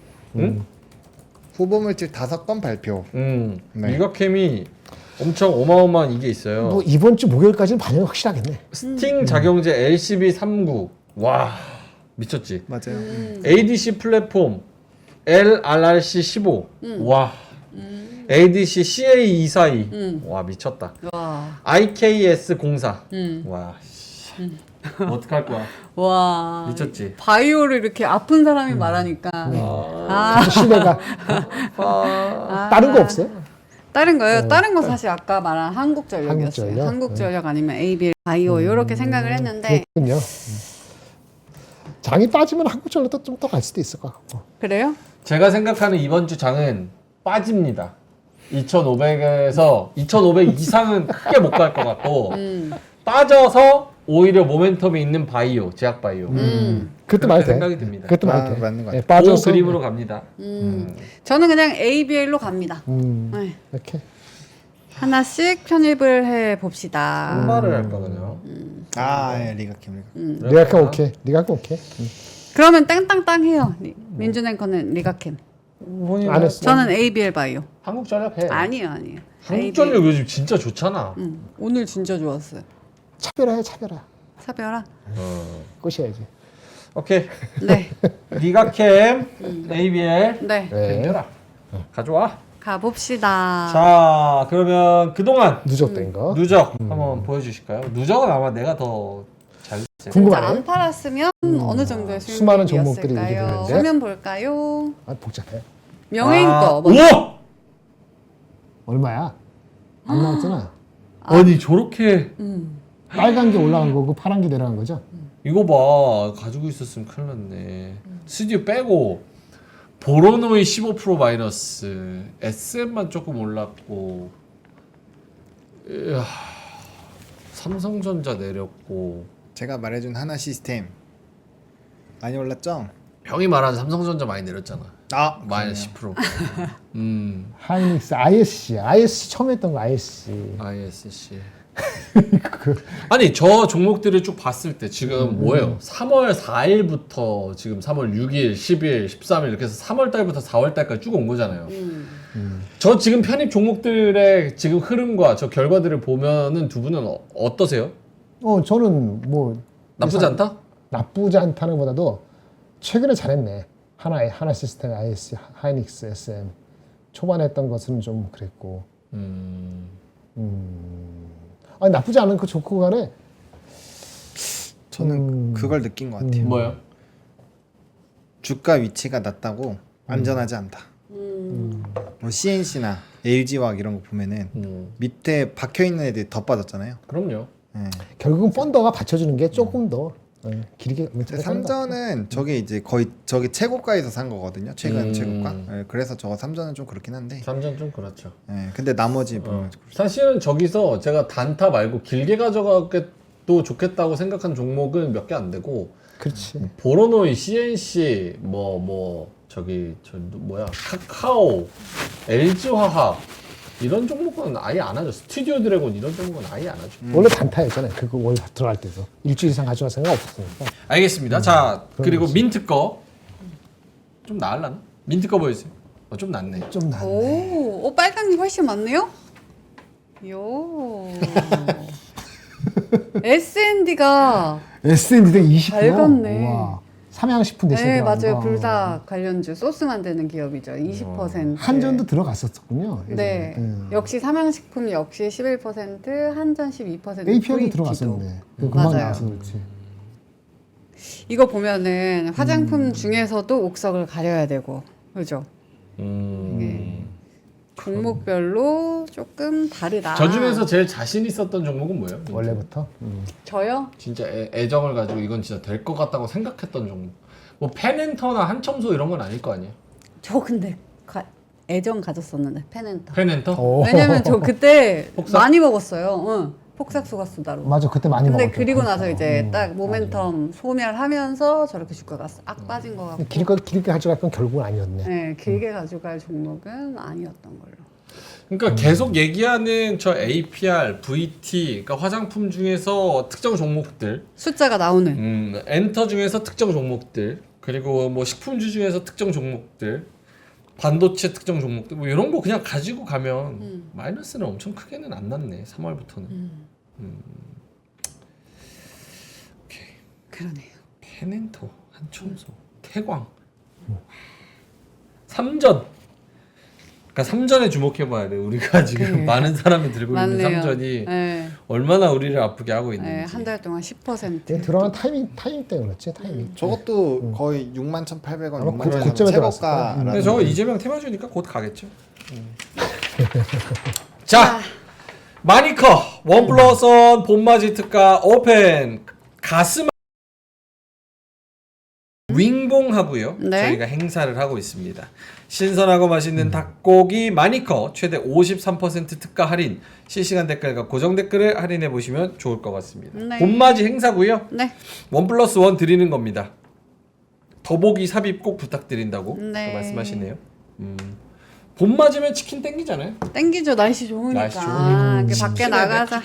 후보물질 5건 발표. 네. 리가캠이 엄청 어마어마한 이게 있어요. 뭐 이번 주 목요일까지는 반영이 확실하겠네. 스팅 작용제 LCB39 와 미쳤지. 맞아요. ADC 플랫폼 LRRC15 와 ADC CA242 와 미쳤다. 와. IKS04 와 어떡할 거야. 와. 미쳤지. 바이오를 이렇게 아픈 사람이 말하니까. 시대가 다른 거 없어요? 다른 거요? 다른 거 사실 아까 말한 한국전력이었어요. 한국전력? 한국전력 아니면 ABL 바이오 이렇게 생각을 했는데 그렇군요. 장이 빠지면 한국전력도 좀 더 갈 수도 있을 것 같고. 그래요? 제가 생각하는 이번 주 장은 빠집니다. 2,500에서 2,500 이상은 크게 못 갈 것 같고 빠져서 오히려 모멘텀이 있는 바이오, 제약 바이오. 그것도 말이 돼. 생각이 듭니다. 그것도 말이 돼. 맞는 것 같아요. 예, 그 빠져서 그림으로 갑니다. 저는 그냥 ABL로 갑니다. 네. 이렇게 하나씩 편입을 해 봅시다. 선발을 할까 그냥. 예, 리가캠. 리가캠 오케이. 리가캠 오케이. 그러면 땅땅땅 해요. 민준 앵커는 리가캠. 본인 안 했어. 저는 ABL 바이오. 한국전력 해. 아니요. 한국전력 요즘 진짜 좋잖아. 오늘 진짜 좋았어요. 차별화해, 차별화. 차별아. 꼬셔야지. 오케이. 네. 리가캠, ABL. 네. 덤벼라. 가져와. 가봅시다. 자, 그러면 그동안 누적된 거. 누적 한번 보여주실까요? 누적은 아마 내가 더 잘 됐을 진짜 궁금하네. 안 팔았으면 어느 정도의 수많은 종목들이 수익률이었을까요? 얘기되는데. 화면 볼까요? 아, 복잡해. 명예인 거. 오! 얼마야? 안 나왔잖아. 아니 저렇게 빨간 게 올라간 거고 파란 게 내려간 거죠? 이거 봐 가지고 있었으면 큰일 났네. 스튜디오 빼고 보로노이 15% 마이너스, SM만 조금 올랐고, 이야, 삼성전자 내렸고. 제가 말해준 하나 시스템 많이 올랐죠? 형이 말한 삼성전자 많이 내렸잖아. 마이너스 10%. 하이닉스, ISC 처음 했던 거 ISC. ISC. 아니 저 종목들을 쭉 봤을 때 지금 뭐예요? 3월 4일부터 지금 3월 6일, 10일, 13일 이렇게 해서 3월 달부터 4월 달까지 쭉 온 거잖아요. 저 지금 편입 종목들의 지금 흐름과 저 결과들을 보면은 두 분은 어떠세요? 저는 뭐 나쁘지 않다? 나쁘지 않다는 것보다도 최근에 잘했네. 하나 시스템, ISC, 하이닉스, SM 초반에 했던 것은 좀 그랬고. 아니 나쁘지 않은 그 좋고 간에 저는 그걸 느낀 것 같아요. 뭐요? 주가 위치가 낮다고 안전하지 않다. 뭐 CNC나 LG화학 이런 거 보면은 밑에 박혀 있는 애들이 더 빠졌잖아요. 그럼요. 예. 결국은 펀더가 받쳐주는 게 조금 더 길게. 근데 삼전은 저게 이제 거의 저게 최고가에서 산 거거든요. 최근 최고가. 예, 그래서 저거 삼전은 좀 그렇긴 한데. 삼전 좀 그렇죠. 예, 근데 나머지 보면 사실은 저기서 제가 단타 말고 길게 가져가도 좋겠다고 생각한 종목은 몇 개 안 되고 그렇지. 보로노이, CNC, 저기 뭐야 카카오, LG화학 이런 종목은 아예 안 하죠. 스튜디오 드래곤 이런 종목은 아예 안 하죠. 원래 단타였잖아요. 그거 원래 들어갈 때도 일주일 이상 가져갈 생각 없었으니까. 알겠습니다. 자 그리고 거지. 민트 거 좀 나을라나? 민트 거 보여주세요. 좀 낫네. 좀 낫네. 오, 빨강이 훨씬 많네요. 요. S&D가 S&D도 20%요? 밝았네. 와. 삼양식품 대신 네, 맞아요. 불닭 관련주 소스 만드는 기업이죠. 20%. 한전도 들어갔었군요. 네. 역시 삼양식품 역시 11%, 한전 12%. API도 들어갔었는데. 금방 맞아요. 나와서 그렇지. 이거 보면은 화장품 중에서도 옥석을 가려야 되고, 그죠? 종목별로 조금 다르다. 저 중에서 제일 자신 있었던 종목은 뭐예요? 원래부터. 저요? 진짜 애정을 가지고 이건 진짜 될 것 같다고 생각했던 종목. 뭐 펜앤터나 한첨소 이런 건 아닐 거 아니에요? 저 근데 애정 가졌었는데 펜앤터. 펜앤터? 오. 왜냐면 저 그때 폭삭? 많이 먹었어요. 응. 폭삭수가 수다로. 맞아, 그때 많이 근데 먹었죠. 그리고 나서 이제 딱 모멘텀 소멸하면서 저렇게 주가가 싹 빠진 것 같고. 길게 가져갈 건 결국은 아니었네. 네, 길게 가져갈 종목은 아니었던 걸로. 그러니까 계속 얘기하는 저 APR, VT, 그러니까 화장품 중에서 특정 종목들, 숫자가 나오는. 엔터 중에서 특정 종목들, 그리고 뭐 식품주 중에서 특정 종목들, 반도체 특정 종목들, 뭐 이런 거 그냥 가지고 가면 마이너스는 엄청 크게는 안 났네. 3월부터는. 오케이. 그러네요. 펜앤터, 한첨소, 태광, 삼전. 그러니까 삼전에 주목해봐야 돼. 우리가 지금 많은 사람이 들고 있는 맞네요. 삼전이 네. 얼마나 우리를 아프게 하고 있는지. 네, 한 달 동안 10%. 들어간 타이밍 때문에 그렇지, 타이밍. 저것도 거의 61,800원, 아마 61,000원 고점에 최고가. 근데 저거 이재명 테마주니까 곧 가겠죠. 자, 마니커 원 플러스 원 봄맞이 특가 오펜 가슴 윙봉하고요. 네. 저희가 행사를 하고 있습니다. 신선하고 맛있는 닭고기 마니커 최대 53% 특가 할인. 실시간 댓글과 고정 댓글을 할인해 보시면 좋을 것 같습니다. 네. 봄맞이 행사고요. 네. 원 플러스 원 드리는 겁니다. 더보기 삽입 꼭 부탁드린다고 네. 또 말씀하시네요. 봄 맞으면 치킨 땡기잖아요. 땡기죠. 날씨 좋으니까. 날씨 좋으니까. 이렇게 밖에 나가서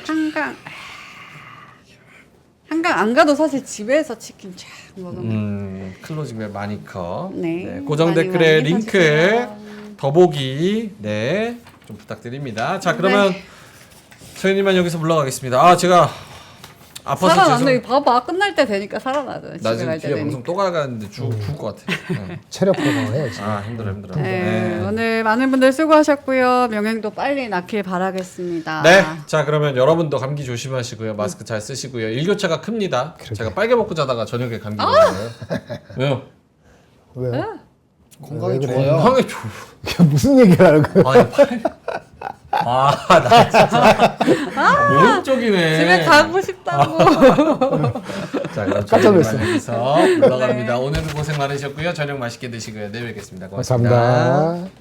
한강 안 가도 사실 집에서 치킨 쫙 먹으면. 클로징벨 마니커. 네. 고정 많이 댓글에 많이 링크 사주세요. 더보기 좀 부탁드립니다. 자 그러면 저희님만 여기서 물러가겠습니다. 제가 아파서 살아났네. 죄송. 봐봐. 끝날 때 되니까 살아나죠. 나 집에 지금 갈 때 뒤에 되니까. 방송 또 가가는데 죽을 것 같아. 체력 보강해 지금. 힘들어. 네, 오늘 많은 분들 수고하셨고요. 명행도 빨리 낳길 바라겠습니다. 네, 자 그러면 여러분도 감기 조심하시고요. 마스크 잘 쓰시고요. 일교차가 큽니다. 제가 빨개 먹고 자다가 저녁에 감기 걸려요. 왜요? 왜요? 건강이 왜 그래? 좋아요. 건강에 좋. 이게 무슨 얘기를 하는 거야? 나 진짜 오른쪽이네. 집에 가고 싶다고. 자, 그럼 깜짝 저희는 놀랐어요. 여기서 물러갑니다. 오늘도 고생 많으셨고요. 저녁 맛있게 드시고요. 내일 뵙겠습니다. 고맙습니다. 감사합니다.